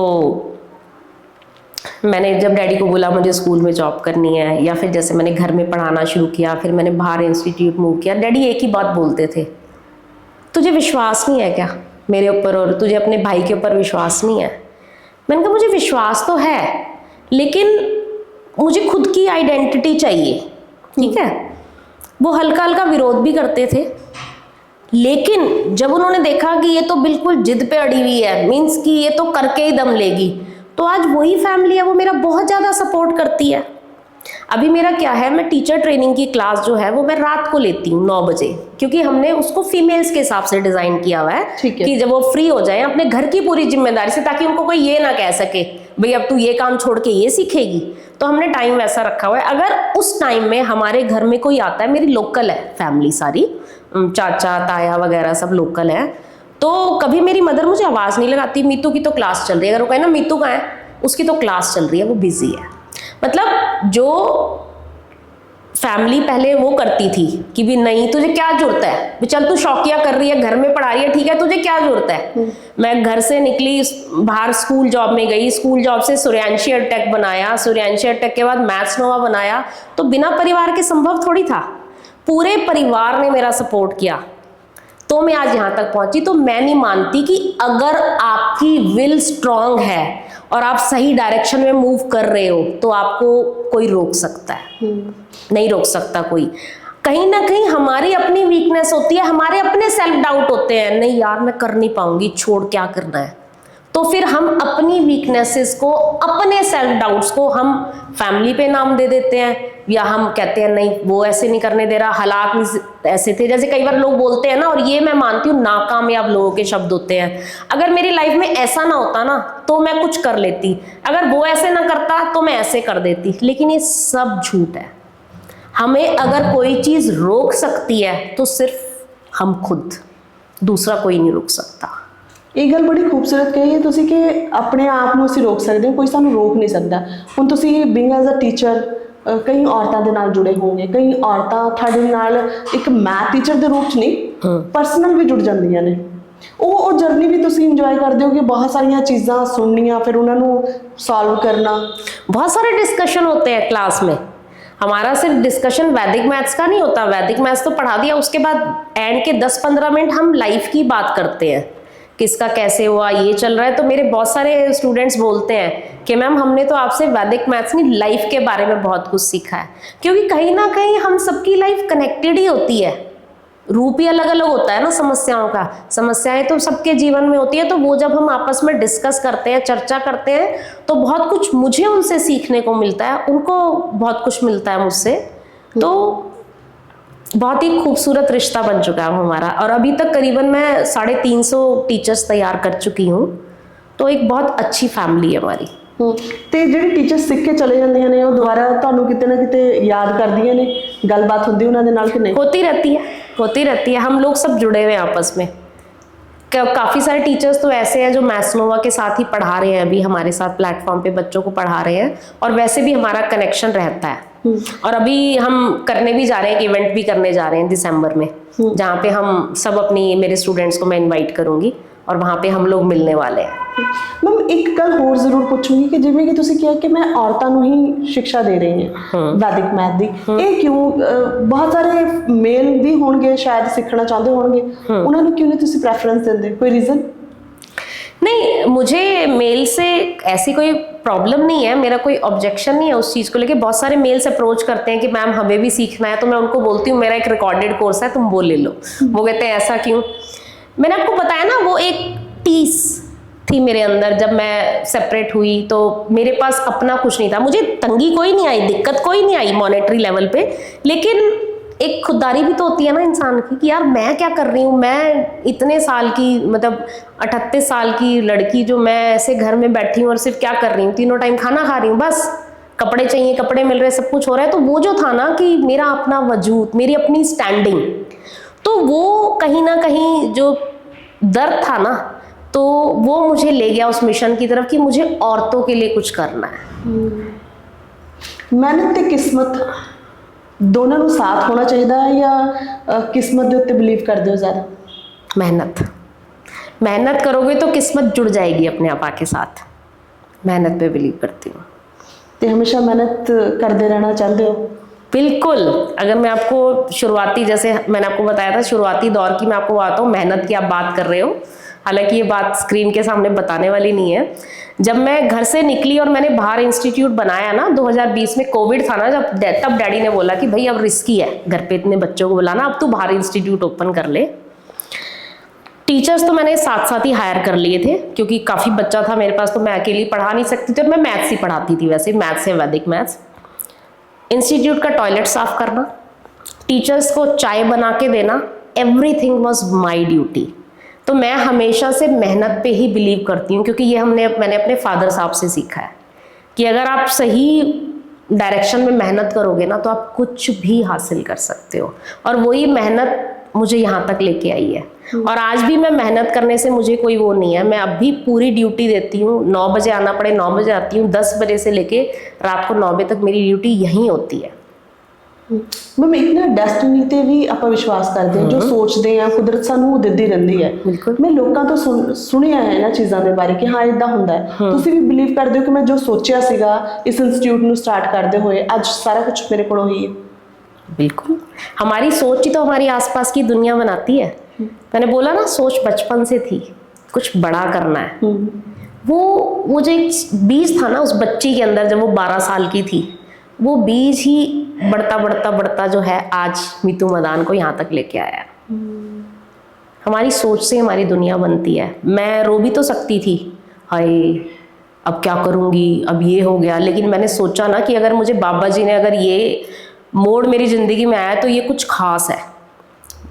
मैंने जब डैडी को बोला मुझे स्कूल में जॉब करनी है, या फिर जैसे मैंने घर में पढ़ाना शुरू किया, फिर मैंने बाहर इंस्टीट्यूट मूव किया, डैडी एक ही बात बोलते थे, तुझे विश्वास नहीं है क्या मेरे ऊपर, और तुझे अपने भाई के ऊपर विश्वास नहीं है? मैंने कहा मुझे विश्वास तो है, लेकिन मुझे खुद की आइडेंटिटी चाहिए। ठीक है, वो हल्का हल्का विरोध भी करते थे, लेकिन जब उन्होंने देखा कि ये तो बिल्कुल जिद पे अड़ी हुई है, मीन्स कि ये तो करके ही दम लेगी, तो आज वही फैमिली है वो मेरा बहुत ज़्यादा सपोर्ट करती है। अभी मेरा क्या है, मैं टीचर ट्रेनिंग की क्लास जो है वो मैं रात को लेती हूँ 9 बजे, क्योंकि हमने उसको फीमेल्स के हिसाब से डिज़ाइन किया हुआ है कि जब वो फ्री हो जाए अपने घर की पूरी जिम्मेदारी से, ताकि उनको कोई ये ना कह सके भाई अब तू ये काम छोड़ के ये सीखेगी। तो हमने टाइम वैसा रखा हुआ है। अगर उस टाइम में हमारे घर में कोई आता है, मेरी लोकल है फैमिली सारी, चाचा ताया वगैरह सब लोकल है, तो कभी मेरी मदर मुझे आवाज़ नहीं लगाती, मीतू की तो क्लास चल रही है। अगर वो कहे ना मीतू कहाँ है, उसकी तो क्लास चल रही है, वो बिजी है। मतलब जो फैमिली पहले वो करती थी कि भी नहीं तुझे क्या जरूरत है, भी चल तू शौकिया कर रही है, घर में पढ़ा रही है, ठीक है, तुझे क्या जरूरत है। मैं घर से निकली, बाहर स्कूल जॉब में गई, स्कूल जॉब से सूर्यांशी एडटेक बनाया, सूर्यांशी एडटेक के बाद मैथ्स नोवा बनाया, तो बिना परिवार के संभव थोड़ी था। पूरे परिवार ने मेरा सपोर्ट किया तो मैं आज यहाँ तक पहुंची। तो मैं नहीं मानती कि अगर आपकी विल स्ट्रांग है और आप सही डायरेक्शन में मूव कर रहे हो तो आपको कोई रोक सकता है, नहीं रोक सकता कोई। कहीं ना कहीं हमारी अपनी वीकनेस होती है, हमारे अपने सेल्फ डाउट होते हैं, नहीं यार मैं कर नहीं पाऊंगी, छोड़ क्या करना है। तो फिर हम अपनी वीकनेसेस को, अपने सेल्फ डाउट्स को हम फैमिली पे नाम दे देते हैं, या हम कहते हैं नहीं वो ऐसे नहीं करने दे रहा, हालात नहीं ऐसे थे। जैसे कई बार लोग बोलते हैं ना, और ये मैं मानती हूँ नाकामयाब लोगों के शब्द होते हैं, अगर मेरी लाइफ में ऐसा ना होता ना तो मैं कुछ कर लेती, अगर वो ऐसे ना करता तो मैं ऐसे कर देती। लेकिन ये सब झूठ है। हमें अगर कोई चीज़ रोक सकती है तो सिर्फ हम खुद, दूसरा कोई नहीं रोक सकता। ਇਹ ਗੱਲ ਬੜੀ ਖੂਬਸੂਰਤ ਕਹੀ ਹੈ ਤੁਸੀਂ ਕਿ ਆਪਣੇ ਆਪ ਨੂੰ ਅਸੀਂ ਰੋਕ ਸਕਦੇ ਹਾਂ, ਕੋਈ ਸਾਨੂੰ ਰੋਕ ਨਹੀਂ ਸਕਦਾ। ਹੁਣ ਤੁਸੀਂ ਬੀਇੰਗ ਐਜ਼ ਅ ਟੀਚਰ ਕਈ ਔਰਤਾਂ ਦੇ ਨਾਲ ਜੁੜੇ ਹੋਵੋਗੇ, ਕਈ ਔਰਤਾਂ ਤੁਹਾਡੇ ਨਾਲ ਇੱਕ ਮੈਥ ਟੀਚਰ ਦੇ ਰੂਪ 'ਚ ਨਹੀਂ ਪਰਸਨਲ ਵੀ ਜੁੜ ਜਾਂਦੀਆਂ ਨੇ। ਉਹ ਜਰਨੀ ਵੀ ਤੁਸੀਂ ਇੰਜੋਏ ਕਰਦੇ ਹੋ कि बहुत सारियां चीज़ां सुननियां, फिर उन्होंने सॉल्व करना। बहुत सारे डिस्कशन होते हैं क्लास में। हमारा सिर्फ डिस्कशन वैदिक मैथ्स का नहीं होता, वैदिक मैथ्स तो पढ़ा दिया, उसके बाद एंड के 10-15 मिनट हम लाइफ की बात करते हैं, किसका कैसे हुआ, ये चल रहा है। तो मेरे बहुत सारे स्टूडेंट्स बोलते हैं कि मैम हमने तो आपसे वैदिक मैथ्स नहीं लाइफ के बारे में बहुत कुछ सीखा है, क्योंकि कहीं ना कहीं हम सबकी लाइफ कनेक्टेड ही होती है। रूप ही अलग अलग होता है ना समस्याओं का, समस्याएं तो सबके जीवन में होती है। तो वो जब हम आपस में डिस्कस करते हैं, चर्चा करते हैं, तो बहुत कुछ मुझे उनसे सीखने को मिलता है, उनको बहुत कुछ मिलता है मुझसे। तो बहुत ही खूबसूरत रिश्ता बन चुका है हमारा, और अभी तक करीबन मैं 350 टीचर्स तैयार कर चुकी हूँ। तो एक बहुत अच्छी फैमिली है हमारी। ਤੇ ਜਿਹੜੇ ਟੀਚਰ ਸਿੱਖ ਕੇ ਚਲੇ ਜਾਂਦੀਆਂ ਨੇ ਉਹ ਦੁਬਾਰਾ ਤੁਹਾਨੂੰ ਕਿਤੇ ਨਾ ਕਿਤੇ ਯਾਦ ਕਰਦੀਆਂ ਨੇ, ਗੱਲਬਾਤ ਹੁੰਦੀ ਉਹਨਾਂ ਦੇ ਨਾਲ ਕਿ ਨਹੀਂ? होती रहती है। हम लोग सब जुड़े हुए हैं आपस में। काफ़ी सारे टीचर्स तो ऐसे हैं जो मैथनोवा के साथ ही पढ़ा रहे हैं, अभी हमारे साथ प्लेटफॉर्म पे बच्चों को पढ़ा रहे हैं, और वैसे भी हमारा कनेक्शन रहता है। और अभी हम करने भी जा रहे हैं, एक इवेंट भी करने जा रहे हैं दिसंबर में, जहाँ पे हम सब अपनी मेरे स्टूडेंट्स को मैं इनवाइट करूँगी और वहाँ पे हम लोग मिलने वाले हैं। ਮੈਮ ਇੱਕ ਗੱਲ ਹੋਰ ਜ਼ਰੂਰ ਪੁੱਛੂੰਗੀ ਕਿ ਜਿਵੇਂ ਕਿ ਤੁਸੀਂ ਕਿਹਾ ਕਿ ਮੈਂ ਔਰਤਾਂ ਨੂੰ ਹੀ ਸਿੱਖਿਆ ਦੇ ਰਹੀ ਹਾਂ ਵੈਦਿਕ ਮੈਥ ਦੀ, ਇਹ ਕਿਉਂ? ਬਹੁਤ ਸਾਰੇ ਮੇਲ ਵੀ ਹੋਣਗੇ ਸ਼ਾਇਦ ਸਿੱਖਣਾ ਚਾਹੁੰਦੇ ਹੋਣਗੇ, ਉਹਨਾਂ ਨੂੰ ਕਿਉਂ ਨਹੀਂ ਤੁਸੀਂ ਪ੍ਰੈਫਰੈਂਸ ਦਿੰਦੇ? ਕੋਈ ਰੀਜ਼न? नहीं, मुझे मेल से ऐसी कोई प्रॉब्लम नहीं है, मेरा कोई ऑब्जेक्शन नहीं है उस चीज़ को लेके। बहुत सारे मेल्स अप्रोच करते हैं कि मैम हमें भी सीखना है, तो मैं उनको बोलती हूँ मेरा एक रिकॉर्डेड कोर्स है, तुम वो ले लो। वो कहते हैं ऐसा क्यों? मैंने आपको बताया ना, वो एक टीस थी मेरे अंदर। जब मैं सेपरेट हुई तो मेरे पास अपना कुछ नहीं था, मुझे तंगी कोई नहीं आई, दिक्कत कोई नहीं आई मॉनेटरी लेवल पे, लेकिन एक खुददारी भी तो होती है ना इंसान की कि यार मैं क्या कर रही हूँ, मैं इतने साल की, मतलब 38 साल की लड़की जो मैं ऐसे घर में बैठी हूँ और सिर्फ क्या कर रही हूँ, तीनों टाइम खाना खा रही हूँ, बस कपड़े चाहिए, कपड़े मिल रहे, सब कुछ हो रहा है। तो वो जो था ना कि मेरा अपना वजूद, मेरी अपनी स्टैंडिंग, तो वो कहीं ना कहीं जो दर्द था ना, तो वो मुझे ले गया उस मिशन की तरफ कि मुझे औरतों के लिए कुछ करना है। ਮਿਹਨਤ ਤੇ ਕਿਸਮਤ ਦੋਨਾਂ ਨੂੰ ਸਾਥ ਹੋਣਾ ਚਾਹੀਦਾ ਹੈ ਜਾਂ ਕਿਸਮਤ ਦੇ ਉੱਤੇ ਬਿਲੀਵ ਕਰਦੇ ਹੋ ਜ਼ਿਆਦਾ? मेहनत करोगे तो किस्मत जुड़ जाएगी अपने आप आके साथ। मेहनत पे बिलीव करती हूँ। ਤੇ ਹਮੇਸ਼ਾ ਮਿਹਨਤ ਕਰਦੇ ਰਹਿਣਾ ਚਾਹੁੰਦੇ ਹੋ? बिल्कुल। अगर मैं आपको शुरुआती, जैसे मैंने आपको बताया था शुरुआती दौर की, मैं आपको बताता हूँ मेहनत की आप बात कर रहे हो, हालांकि ये बात स्क्रीन के सामने बताने वाली नहीं है। जब मैं घर से निकली और मैंने बाहर इंस्टीट्यूट बनाया ना, 2020 में कोविड था ना, तब डैडी ने बोला कि भाई अब रिस्की है घर पे इतने बच्चों को बुलाना, अब तू बाहर इंस्टीट्यूट ओपन कर ले। टीचर्स तो मैंने साथ साथ ही हायर कर लिए थे, क्योंकि काफ़ी बच्चा था मेरे पास, तो मैं अकेली पढ़ा नहीं सकती थी, और मैं मैथ्स ही पढ़ाती थी, वैसे मैथ्स है, वैदिक मैथ्स। इंस्टीट्यूट का टॉयलेट साफ करना, टीचर्स को चाय बना के देना, एवरीथिंग वाज माय ड्यूटी। तो मैं हमेशा से मेहनत पे ही बिलीव करती हूँ, क्योंकि ये मैंने अपने फादर साहब से सीखा है कि अगर आप सही डायरेक्शन में मेहनत करोगे ना, तो आप कुछ भी हासिल कर सकते हो। और वही मेहनत मुझे यहाँ तक लेके आई है, और आज भी मैं मेहनत करने से मुझे कोई वो नहीं है। मैं अब भी पूरी ड्यूटी देती हूँ, 9 बजे आना पड़े 9 बजे आती हूँ, 10 बजे से लेके रात को 9 बजे तक मेरी ड्यूटी यहीं होती है। ਮੈਮ ਇੱਕ ਨਾ ਡੈਸਟੀਨੀ ਤੇ ਵੀ ਆਪਾਂ ਵਿਸ਼ਵਾਸ ਕਰਦੇ ਹਾਂ, ਜੋ ਸੋਚਦੇ ਆ ਕੁਦਰਤ ਸਾਨੂੰ ਉਹ ਦਿੰਦੀ ਰਹਿੰਦੀ ਹੈ। ਬਿਲਕੁਲ। ਮੈਂ ਲੋਕਾਂ ਤੋਂ ਸੁਣਿਆ ਹੈ ਇਹਨਾਂ ਚੀਜ਼ਾਂ ਦੇ ਬਾਰੇ ਕਿ ਹਾਂ ਇਦਾਂ ਹੁੰਦਾ ਹੈ। ਤੁਸੀਂ ਵੀ ਬਿਲੀਵ ਕਰਦੇ ਹੋ ਕਿ ਮੈਂ ਜੋ ਸੋਚਿਆ ਸੀਗਾ ਇਸ ਇੰਸਟੀट्यूट ਨੂੰ ਸਟਾਰਟ ਕਰਦੇ ਹੋਏ ਅੱਜ ਸਾਰਾ ਕੁਝ ਮੇਰੇ ਕੋਲ ਹੋਈ ਹੈ? बिल्कुल। हमारी सोच ही तो हमारी आसपास की दुनिया बनाती है। मैंने बोला ना, सोच बचपन से थी, कुछ बड़ा करना है। वो जो एक बीज था ना उस बच्ची के अंदर, जब वो 12 साल की थी, वो बीज ही बढ़ता बढ़ता बढ़ता जो है आज मीतू मदान को यहाँ तक लेके आया। हमारी सोच से हमारी दुनिया बनती है। मैं रो भी तो सकती थी, हाय अब क्या करूँगी, अब ये हो गया, लेकिन मैंने सोचा ना कि अगर मुझे बाबा जी ने अगर ये मोड़ मेरी ज़िंदगी में आया, तो ये कुछ खास है,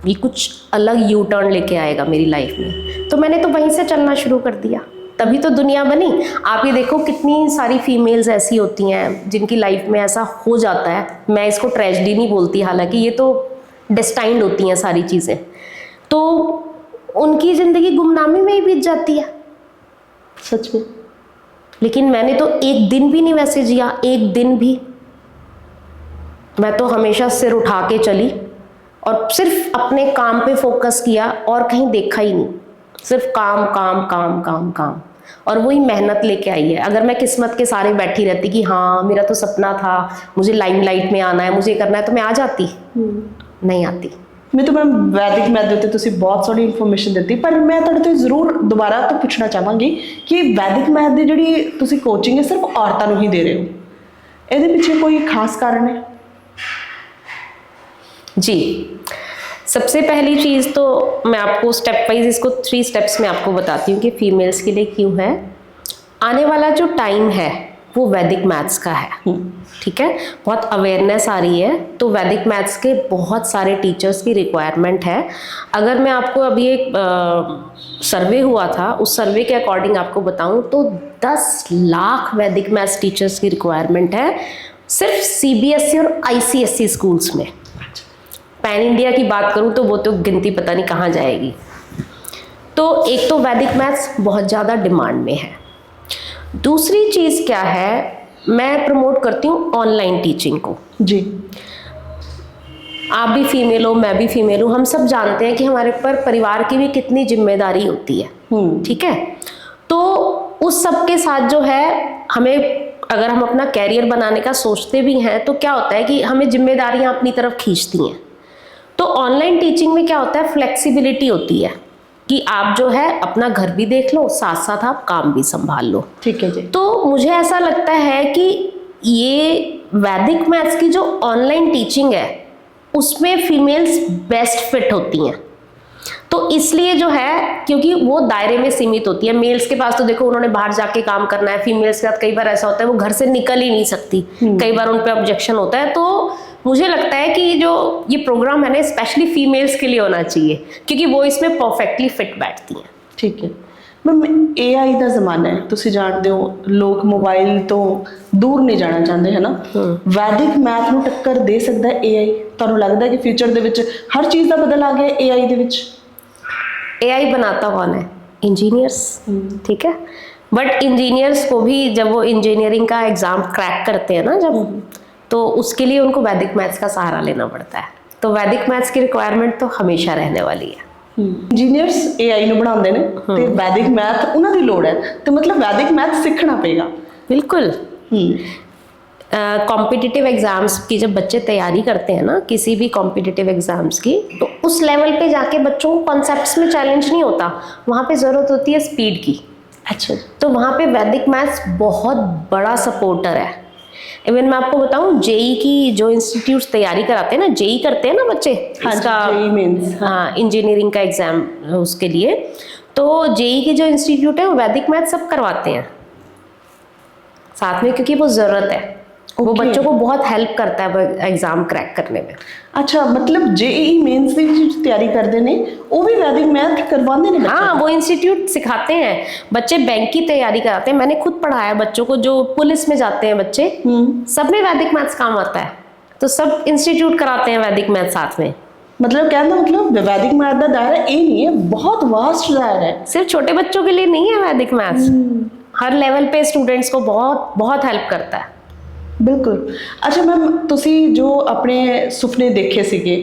ये कुछ अलग यू टर्न लेके आएगा मेरी लाइफ में। तो मैंने तो वहीं से चलना शुरू कर दिया, तभी तो दुनिया बनी। आप ये देखो कितनी सारी फीमेल्स ऐसी होती हैं जिनकी लाइफ में ऐसा हो जाता है। मैं इसको ट्रेजेडी नहीं बोलती, हालांकि ये तो डेस्टाइंड होती हैं सारी चीज़ें, तो उनकी ज़िंदगी गुमनामी में ही बीत जाती है। सच में। लेकिन मैंने तो एक दिन भी नहीं वैसे जिया, एक दिन भी। मैं तो हमेशा सिर उठा के चली और सिर्फ अपने काम पे फोकस किया और कहीं देखा ही नहीं, सिर्फ काम काम काम काम काम, और वही मेहनत लेके आई है। अगर मैं किस्मत के सारे बैठी रहती कि हाँ मेरा तो सपना था, मुझे लाइमलाइट में आना है, मुझे करना है, तो मैं आ जाती। नहीं आती। मैं तो मैम वैदिक मैथ ਦੇ ਉੱਤੇ ਤੁਸੀਂ ਬਹੁਤ ਸਾਰੀ ਇਨਫੋਰਮੇਸ਼ਨ ਦਿੱਤੀ, ਪਰ ਮੈਂ ਤੁਹਾਡੇ ਤੋਂ ਜ਼ਰੂਰ ਦੁਬਾਰਾ ਤੋਂ ਪੁੱਛਣਾ ਚਾਹਾਂਗੀ ਕਿ ਵੈਦਿਕ ਮੈਥ ਦੀ ਜਿਹੜੀ ਤੁਸੀਂ ਕੋਚਿੰਗ ਹੈ ਸਿਰਫ ਔਰਤਾਂ ਨੂੰ ਹੀ ਦੇ ਰਹੇ ਹੋ, ਇਹਦੇ ਪਿੱਛੇ ਕੋਈ ਖਾਸ ਕਾਰਨ ਹੈ? जी, सबसे पहली चीज़ तो मैं आपको स्टेप वाइज इसको 3 स्टेप्स में आपको बताती हूँ कि फीमेल्स के लिए क्यों है। आने वाला जो टाइम है वो वैदिक मैथ्स का है। ठीक है, बहुत अवेयरनेस आ रही है, तो वैदिक मैथ्स के बहुत सारे टीचर्स की रिक्वायरमेंट है। अगर मैं आपको अभी एक सर्वे हुआ था, उस सर्वे के अकॉर्डिंग आपको बताऊं तो 10 लाख वैदिक मैथ्स टीचर्स की रिक्वायरमेंट है सिर्फ सीबीएसई और आईसीएसई स्कूल्स में। पैन इंडिया की बात करूं तो वो तो गिनती पता नहीं कहाँ जाएगी। तो एक तो वैदिक मैथ्स बहुत ज़्यादा डिमांड में है। दूसरी चीज़ क्या है, मैं प्रमोट करती हूँ ऑनलाइन टीचिंग को। जी, आप भी फीमेल हो, मैं भी फीमेल हूँ, हम सब जानते हैं कि हमारे पर परिवार की भी कितनी जिम्मेदारी होती है। ठीक है, तो उस सब के साथ जो है, हमें अगर हम अपना कैरियर बनाने का सोचते भी हैं तो क्या होता है कि हमें जिम्मेदारियां अपनी तरफ खींचती हैं। तो ऑनलाइन टीचिंग में क्या होता है, फ्लेक्सिबिलिटी होती है कि आप जो है अपना घर भी देख लो, साथ साथ आप काम भी संभाल लो। ठीक है जी। तो मुझे ऐसा लगता है कि ये वैदिक मैथ्स की जो ऑनलाइन टीचिंग है उसमें फीमेल्स बेस्ट फिट होती हैं। तो इसलिए जो है, क्योंकि वो दायरे में सीमित होती है। मेल्स के पास तो देखो उन्होंने बाहर जाके काम करना है, फीमेल्स के साथ कई बार ऐसा होता है वो घर से निकल ही नहीं सकती, कई बार उन पे ऑब्जेक्शन होता है। तो मुझे लगता है कि जो ये प्रोग्राम है ना, स्पेशली फीमेल्स के लिए होना चाहिए, क्योंकि वो इसमें परफेक्टली फिट बैठती हैं। ठीक है मैम, AI ਦਾ ਜ਼ਮਾਨਾ ਹੈ, ਤੁਸੀਂ ਜਾਣਦੇ ਹੋ ਲੋਕ ਮੋਬਾਈਲ ਤੋਂ ਦੂਰ ਨਹੀਂ ਜਾਣਾ ਚਾਹੁੰਦੇ ਹੈ ਨਾ। ਵੈਦਿਕ ਮੈਥ ਨੂੰ ਟੱਕਰ ਦੇ ਸਕਦਾ ਹੈ AI? ਤੁਹਾਨੂੰ ਲੱਗਦਾ ਹੈ ਕਿ ਫਿਊਚਰ ਦੇ ਵਿੱਚ ਹਰ ਚੀਜ਼ ਦਾ ਬਦਲ ਆ ਗਿਆ AI ਦੇ ਵਿੱਚ? AI बनाता कौन है? इंजीनियर्स। ठीक है, बट इंजीनियर्स को भी जब वो इंजीनियरिंग का एग्जाम क्रैक करते हैं ना जब, तो उसके लिए उनको वैदिक मैथ्स का सहारा लेना पड़ता है। तो वैदिक मैथ्स की रिक्वायरमेंट तो हमेशा रहने वाली है। ਇੰਜੀਨੀਅਰਸ AI ਨੂੰ ਬਣਾਉਂਦੇ ਨੇ ਤੇ ਵੈਦਿਕ ਮੈਥ ਉਹਨਾਂ ਦੀ ਲੋੜ ਹੈ, ਤੇ ਮਤਲਬ ਵੈਦਿਕ ਮੈਥ ਸਿੱਖਣਾ ਪਏਗਾ। बिल्कुल। कॉम्पिटिटिव एग्जाम्स की जब बच्चे तैयारी करते हैं ना, किसी भी कॉम्पिटिटिव एग्जाम्स की, तो उस लेवल पे जाके बच्चों को कॉन्सेप्ट्स में चैलेंज नहीं होता, वहाँ पे ज़रूरत होती है स्पीड की। अच्छा, तो वहाँ पे वैदिक मैथ्स बहुत बड़ा सपोर्टर है। इवन मैं आपको बताऊं, जेई की जो इंस्टीट्यूट तैयारी कराते हैं ना, जेई करते हैं ना बच्चे, इसका JEE मेंस, हाँ इंजीनियरिंग का एग्जाम उसके लिए, तो जेई के जो इंस्टीट्यूट है वो वैदिक मैथ सब करवाते हैं साथ में, क्योंकि वो ज़रूरत है। वो बच्चों को बहुत हेल्प करता है एग्जाम क्रैक करने में। अच्छा, मतलब JEE मेंस ਦੀ ਜਿਹੜੀ ਤਿਆਰੀ ਕਰਦੇ ਨੇ ਉਹ ਵੀ वैदिक मैथ करवाते हैं? हाँ, वो इंस्टीट्यूट सिखाते हैं। बच्चे बैंक की तैयारी कराते हैं, मैंने खुद पढ़ाया बच्चों को, जो पुलिस में जाते हैं बच्चे, सब में वैदिक मैथ्स काम आता है। तो सब इंस्टीट्यूट कराते हैं वैदिक मैथ साथ में। मतलब कहने का मतलब वैदिक मैथ का दायरा ये नहीं है, बहुत वास्ट दायरा है। सिर्फ छोटे बच्चों के लिए नहीं है वैदिक मैथ्स, हर लेवल पे स्टूडेंट्स को बहुत बहुत हेल्प करता है। बिल्कुल। अच्छा मैम, ਤੁਸੀਂ जो अपने सुपने देखे ਸੀਗੇ,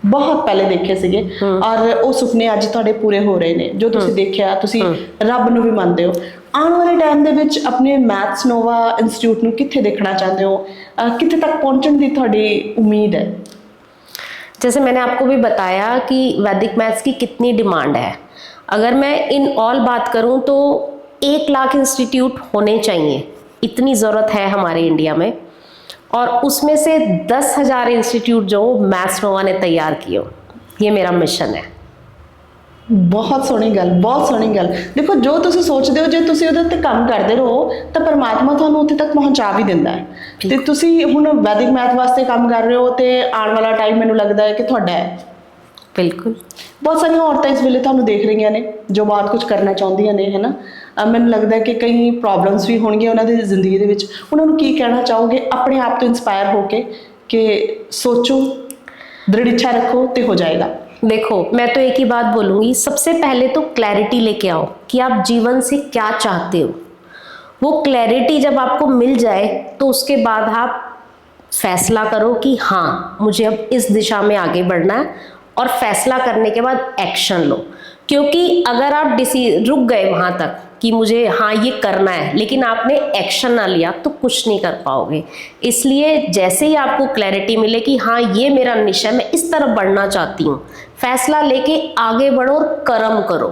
ਬਹੁਤ ਪਹਿਲੇ ਦੇਖੇ ਸੀਗੇ, ਔਰ ਉਹ ਸੁਪਨੇ ਅੱਜ ਤੁਹਾਡੇ ਪੂਰੇ ਹੋ ਰਹੇ ਨੇ, ਜੋ ਤੁਸੀਂ ਦੇਖਿਆ, ਤੁਸੀਂ ਰੱਬ ਨੂੰ ਵੀ ਮੰਨਦੇ ਹੋ, ਆਉਣ ਵਾਲੇ ਟਾਈਮ ਦੇ ਵਿੱਚ ਆਪਣੇ ਮੈਥਸ ਨੋਵਾ ਇੰਸਟੀਚਿਊਟ ਨੂੰ ਕਿੱਥੇ ਦੇਖਣਾ ਚਾਹੁੰਦੇ ਹੋ, ਕਿੱਥੇ ਤੱਕ पहुंचने ਦੀ ਤੁਹਾਡੀ उम्मीद है? जैसे मैंने आपको भी बताया कि वैदिक मैथ्स की कितनी डिमांड है। अगर मैं इन ऑल बात करूं तो 1 लाख इंस्टीट्यूट होने चाहिए, इतनी ज़रूरत है हमारे इंडिया में। और उसमें से 10,000 इंस्टीट्यूट जो मैथ्स नोवा ने तैयार किए हो, ये मेरा मिशन है। बहुत सोहनी गल, बहुत सोहनी गल। देखो, जो तुसी सोचते हो, जे तुसी उहदे ते काम करते रहो तो परमात्मा तुहानू उत्थे तक पहुंचा भी दिंदा है। ते तुसी हुण वैदिक मैथ वास्ते काम कर रहे हो, ते आने वाला टाइम मैनू लगदा है कि तुहाडा है। बिल्कुल। बहुत सारी औरतें इस वेले तुहानू देख रही ने जो बहुत कुछ करना चाहुंदियां ने, है ना। मैनू लगता है कि कई प्रॉब्लम्स भी होणगियां उन्हां दी जिंदगी दे विच। उन्हां नू की कहना चाहोगे अपने आप तो इंस्पायर होके कि सोचो, दृढ़ इच्छा रखो तो हो जाएगा? देखो, मैं तो एक ही बात बोलूँगी, सबसे पहले तो क्लैरिटी लेके आओ कि आप जीवन से क्या चाहते हो। वो क्लैरिटी जब आपको मिल जाए तो उसके बाद आप फैसला करो कि हाँ मुझे अब इस दिशा में आगे बढ़ना है, और फैसला करने के बाद एक्शन लो। क्योंकि अगर आप रुक गए वहाँ तक कि मुझे हाँ ये करना है, लेकिन आपने एक्शन ना लिया तो कुछ नहीं कर पाओगे। इसलिए जैसे ही आपको क्लैरिटी मिले कि हाँ ये मेरा निश्चय, मैं इस तरफ बढ़ना चाहती हूँ, फैसला लेके आगे बढ़ो और कर्म करो।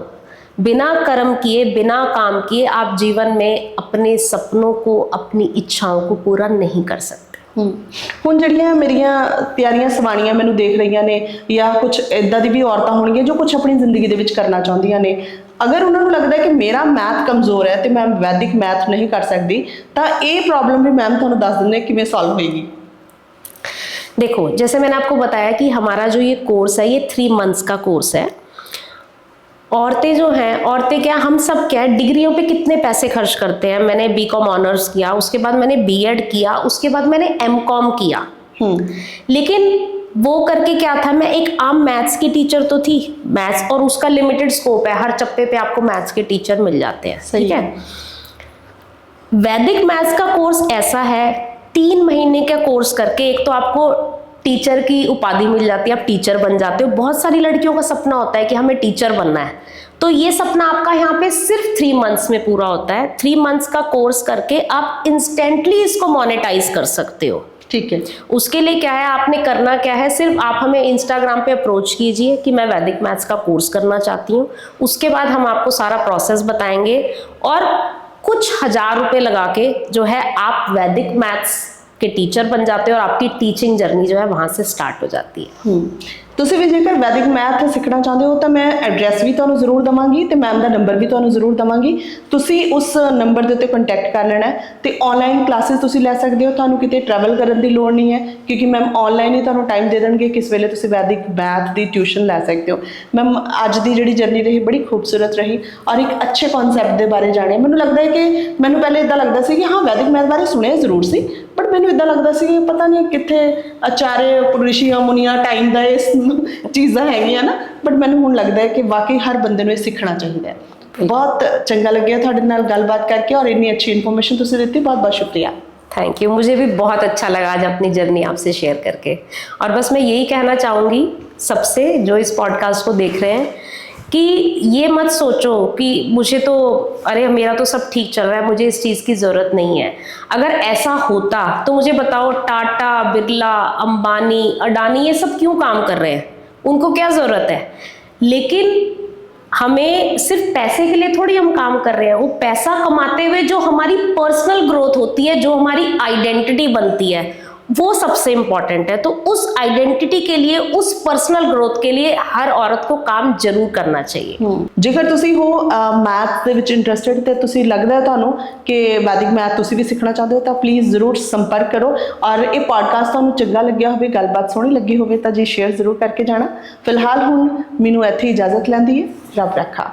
बिना कर्म किए, बिना काम किए आप जीवन में अपने सपनों को, अपनी इच्छाओं को पूरा नहीं कर सकते। ਹੁਣ ਜਿਹੜੀਆਂ ਮੇਰੀਆਂ ਪਿਆਰੀਆਂ ਸਵਾਣੀਆਂ ਮੈਨੂੰ ਦੇਖ ਰਹੀਆਂ ਨੇ ਜਾਂ ਕੁਝ ਇਦਾਂ ਦੀ ਵੀ ਔਰਤਾਂ ਹੋਣਗੀਆਂ ਜੋ ਕੁਝ ਆਪਣੀ ਜ਼ਿੰਦਗੀ ਦੇ ਵਿੱਚ ਕਰਨਾ ਚਾਹੁੰਦੀਆਂ ਨੇ, ਅਗਰ ਉਹਨਾਂ ਨੂੰ ਲੱਗਦਾ ਹੈ ਕਿ ਮੇਰਾ ਮੈਥ ਕਮਜ਼ੋਰ ਹੈ ਤੇ ਮੈਂ ਵੈਦਿਕ ਮੈਥ ਨਹੀਂ ਕਰ ਸਕਦੀ, ਤਾਂ ਇਹ प्रॉब्लम भी मैम ਤੁਹਾਨੂੰ ਦੱਸ ਦਿੰਦੇ ਕਿਵੇਂ सॉल्व होएगी। देखो, जैसे मैंने आपको बताया कि हमारा जो ये कोर्स है ये 3 मंथ्स का कोर्स है। औरतें जो हैं, औरतें क्या, हम सब क्या डिग्रियों पे कितने पैसे खर्च करते हैं। मैंने बीकॉम ऑनर्स किया, उसके बाद मैंने बीएड किया, उसके बाद मैंने एमकॉम किया। लेकिन वो करके क्या था, मैं एक आम मैथ्स की टीचर तो थी। मैथ्स और उसका लिमिटेड स्कोप है, हर चप्पे पे आपको मैथ्स के टीचर मिल जाते हैं, ठीक है। वैदिक मैथ्स का कोर्स ऐसा है, 3 महीने का कोर्स करके एक तो आपको टीचर की उपाधि मिल जाती है, आप टीचर बन जाते हो। बहुत सारी लड़कियों का सपना होता है कि हमें टीचर बनना है, तो ये सपना आपका यहाँ पे सिर्फ 3 मंथ्स में पूरा होता है। 3 मंथ्स का कोर्स करके आप इंस्टेंटली इसको मोनेटाइज कर सकते हो, ठीक है। उसके लिए क्या है, आपने करना क्या है, सिर्फ आप हमें इंस्टाग्राम पे अप्रोच कीजिए कि मैं वैदिक मैथ्स का कोर्स करना चाहती हूँ। उसके बाद हम आपको सारा प्रोसेस बताएंगे और कुछ 1000 रुपए लगा के जो है आप वैदिक मैथ्स के टीचर बन जाते हो और आपकी टीचिंग जर्नी जो है वहाँ से स्टार्ट हो जाती है। ਤੁਸੀਂ ਵੀ ਜੇਕਰ ਵੈਦਿਕ ਮੈਥ ਸਿੱਖਣਾ ਚਾਹੁੰਦੇ ਹੋ ਤਾਂ ਮੈਂ ਐਡਰੈਸ ਵੀ ਤੁਹਾਨੂੰ ਜ਼ਰੂਰ ਦਵਾਂਗੀ ਤੇ ਮੈਮ ਦਾ ਨੰਬਰ ਵੀ ਤੁਹਾਨੂੰ ਜ਼ਰੂਰ ਦਵਾਂਗੀ। ਤੁਸੀਂ ਉਸ ਨੰਬਰ ਦੇ ਉੱਤੇ ਕੰਟੈਕਟ ਕਰ ਲੈਣਾ ਹੈ ਤੇ ਆਨਲਾਈਨ ਕਲਾਸਿਸ ਤੁਸੀਂ ਲੈ ਸਕਦੇ ਹੋ। ਤੁਹਾਨੂੰ ਕਿਤੇ ਟਰੈਵਲ ਕਰਨ ਦੀ ਲੋੜ ਨਹੀਂ ਹੈ ਕਿਉਂਕਿ ਮੈਮ ਆਨਲਾਈਨ ਹੀ ਤੁਹਾਨੂੰ ਟਾਈਮ ਦੇ ਦੇਣਗੇ ਕਿਸ ਵੇਲੇ ਤੁਸੀਂ ਵੈਦਿਕ ਮੈਥ ਦੀ ਟਿਊਸ਼ਨ ਲੈ ਸਕਦੇ ਹੋ। ਮੈਮ ਅੱਜ ਦੀ ਜਿਹੜੀ ਜਰਨੀ ਰਹੀ ਬੜੀ ਖੂਬਸੂਰਤ ਰਹੀ ਔਰ ਇੱਕ ਅੱਛੇ ਕਨਸੈਪਟ ਦੇ ਬਾਰੇ ਜਾਣਿਆ। ਮੈਨੂੰ ਲੱਗਦਾ ਹੈ ਕਿ ਮੈਨੂੰ ਪਹਿਲੇ ਇਦਾਂ ਲੱਗਦਾ ਸੀ ਕਿ ਹਾਂ ਵੈਦਿਕ ਮੈਥ ਬਾਰੇ ਸੁਣਿਆ ਜ਼ਰੂਰ ਸੀ, ਬਟ ਮੈਨੂੰ ਇਦਾਂ ਲੱਗਦਾ ਸੀ ਕਿ ਪਤਾ ਨਹੀਂ ਕਿੱਥੇ ਆਚਾर्य ਰਿਸ਼ੀਆਂ ਮੁਨੀਆਂ ਟਾਈਮ ਦਾ ਇਸ ਚੀਜ਼ਾਂ ਹੈਗੀਆਂ ਨਾ, ਬਟ ਮੈਨੂੰ ਹੁਣ ਲੱਗਦਾ ਹੈ ਕਿ ਵਾਕਈ ਹਰ ਬੰਦੇ ਨੂੰ ਇਹ ਸਿੱਖਣਾ ਚਾਹੀਦਾ ਹੈ। ਬਹੁਤ ਚੰਗਾ ਲੱਗਿਆ ਤੁਹਾਡੇ ਨਾਲ ਗੱਲਬਾਤ ਕਰਕੇ और इतनी अच्छी इन्फॉर्मेशन तुझे देती, बहुत बहुत शुक्रिया। थैंक यू, मुझे भी बहुत अच्छा लगा आज अपनी जर्नी आपसे शेयर करके। और बस मैं यही कहना चाहूँगी सबसे जो इस पॉडकास्ट को देख रहे हैं कि ये मत सोचो कि मुझे तो अरे मेरा तो सब ठीक चल रहा है, मुझे इस चीज़ की ज़रूरत नहीं है। अगर ऐसा होता तो मुझे बताओ टाटा, बिरला, अंबानी, अडानी ये सब क्यों काम कर रहे हैं, उनको क्या ज़रूरत है। लेकिन हमें सिर्फ पैसे के लिए थोड़ी हम काम कर रहे हैं, वो पैसा कमाते हुए जो हमारी पर्सनल ग्रोथ होती है, जो हमारी आइडेंटिटी बनती है, वो सबसे इम्पॉर्टेंट है। तो उस आइडेंटिटी के लिए, उस पर्सनल ग्रोथ के लिए हर औरत को काम जरूर करना चाहिए। ਜੇਕਰ ਤੁਸੀਂ ਹੋ ਮੈਥ ਦੇ ਵਿੱਚ ਇੰਟਰਸਟਿਡ ਤੇ ਤੁਸੀਂ ਲੱਗਦਾ ਹੈ ਤੁਹਾਨੂੰ ਕਿ ਵੈਦਿਕ ਮੈਥ ਤੁਸੀਂ ਵੀ ਸਿੱਖਣਾ ਚਾਹੁੰਦੇ ਹੋ ਤਾਂ ਪਲੀਜ਼ ਜ਼ਰੂਰ ਸੰਪਰਕ ਕਰੋ। ਔਰ ਇਹ ਪੋਡਕਾਸਟ ਤੁਹਾਨੂੰ ਚੰਗਾ ਲੱਗਿਆ ਹੋਵੇ, ਗੱਲਬਾਤ ਸੋਹਣੀ ਲੱਗੀ ਹੋਵੇ ਤਾਂ ਜੀ ਸ਼ੇਅਰ ਜ਼ਰੂਰ ਕਰਕੇ ਜਾਣਾ। ਫਿਲਹਾਲ ਹੁਣ ਮੈਨੂੰ ਇੱਥੇ ਇਜਾਜ਼ਤ ਲੈਂਦੀ ਹੈ, ਰੱਬ ਰੱਖਾ।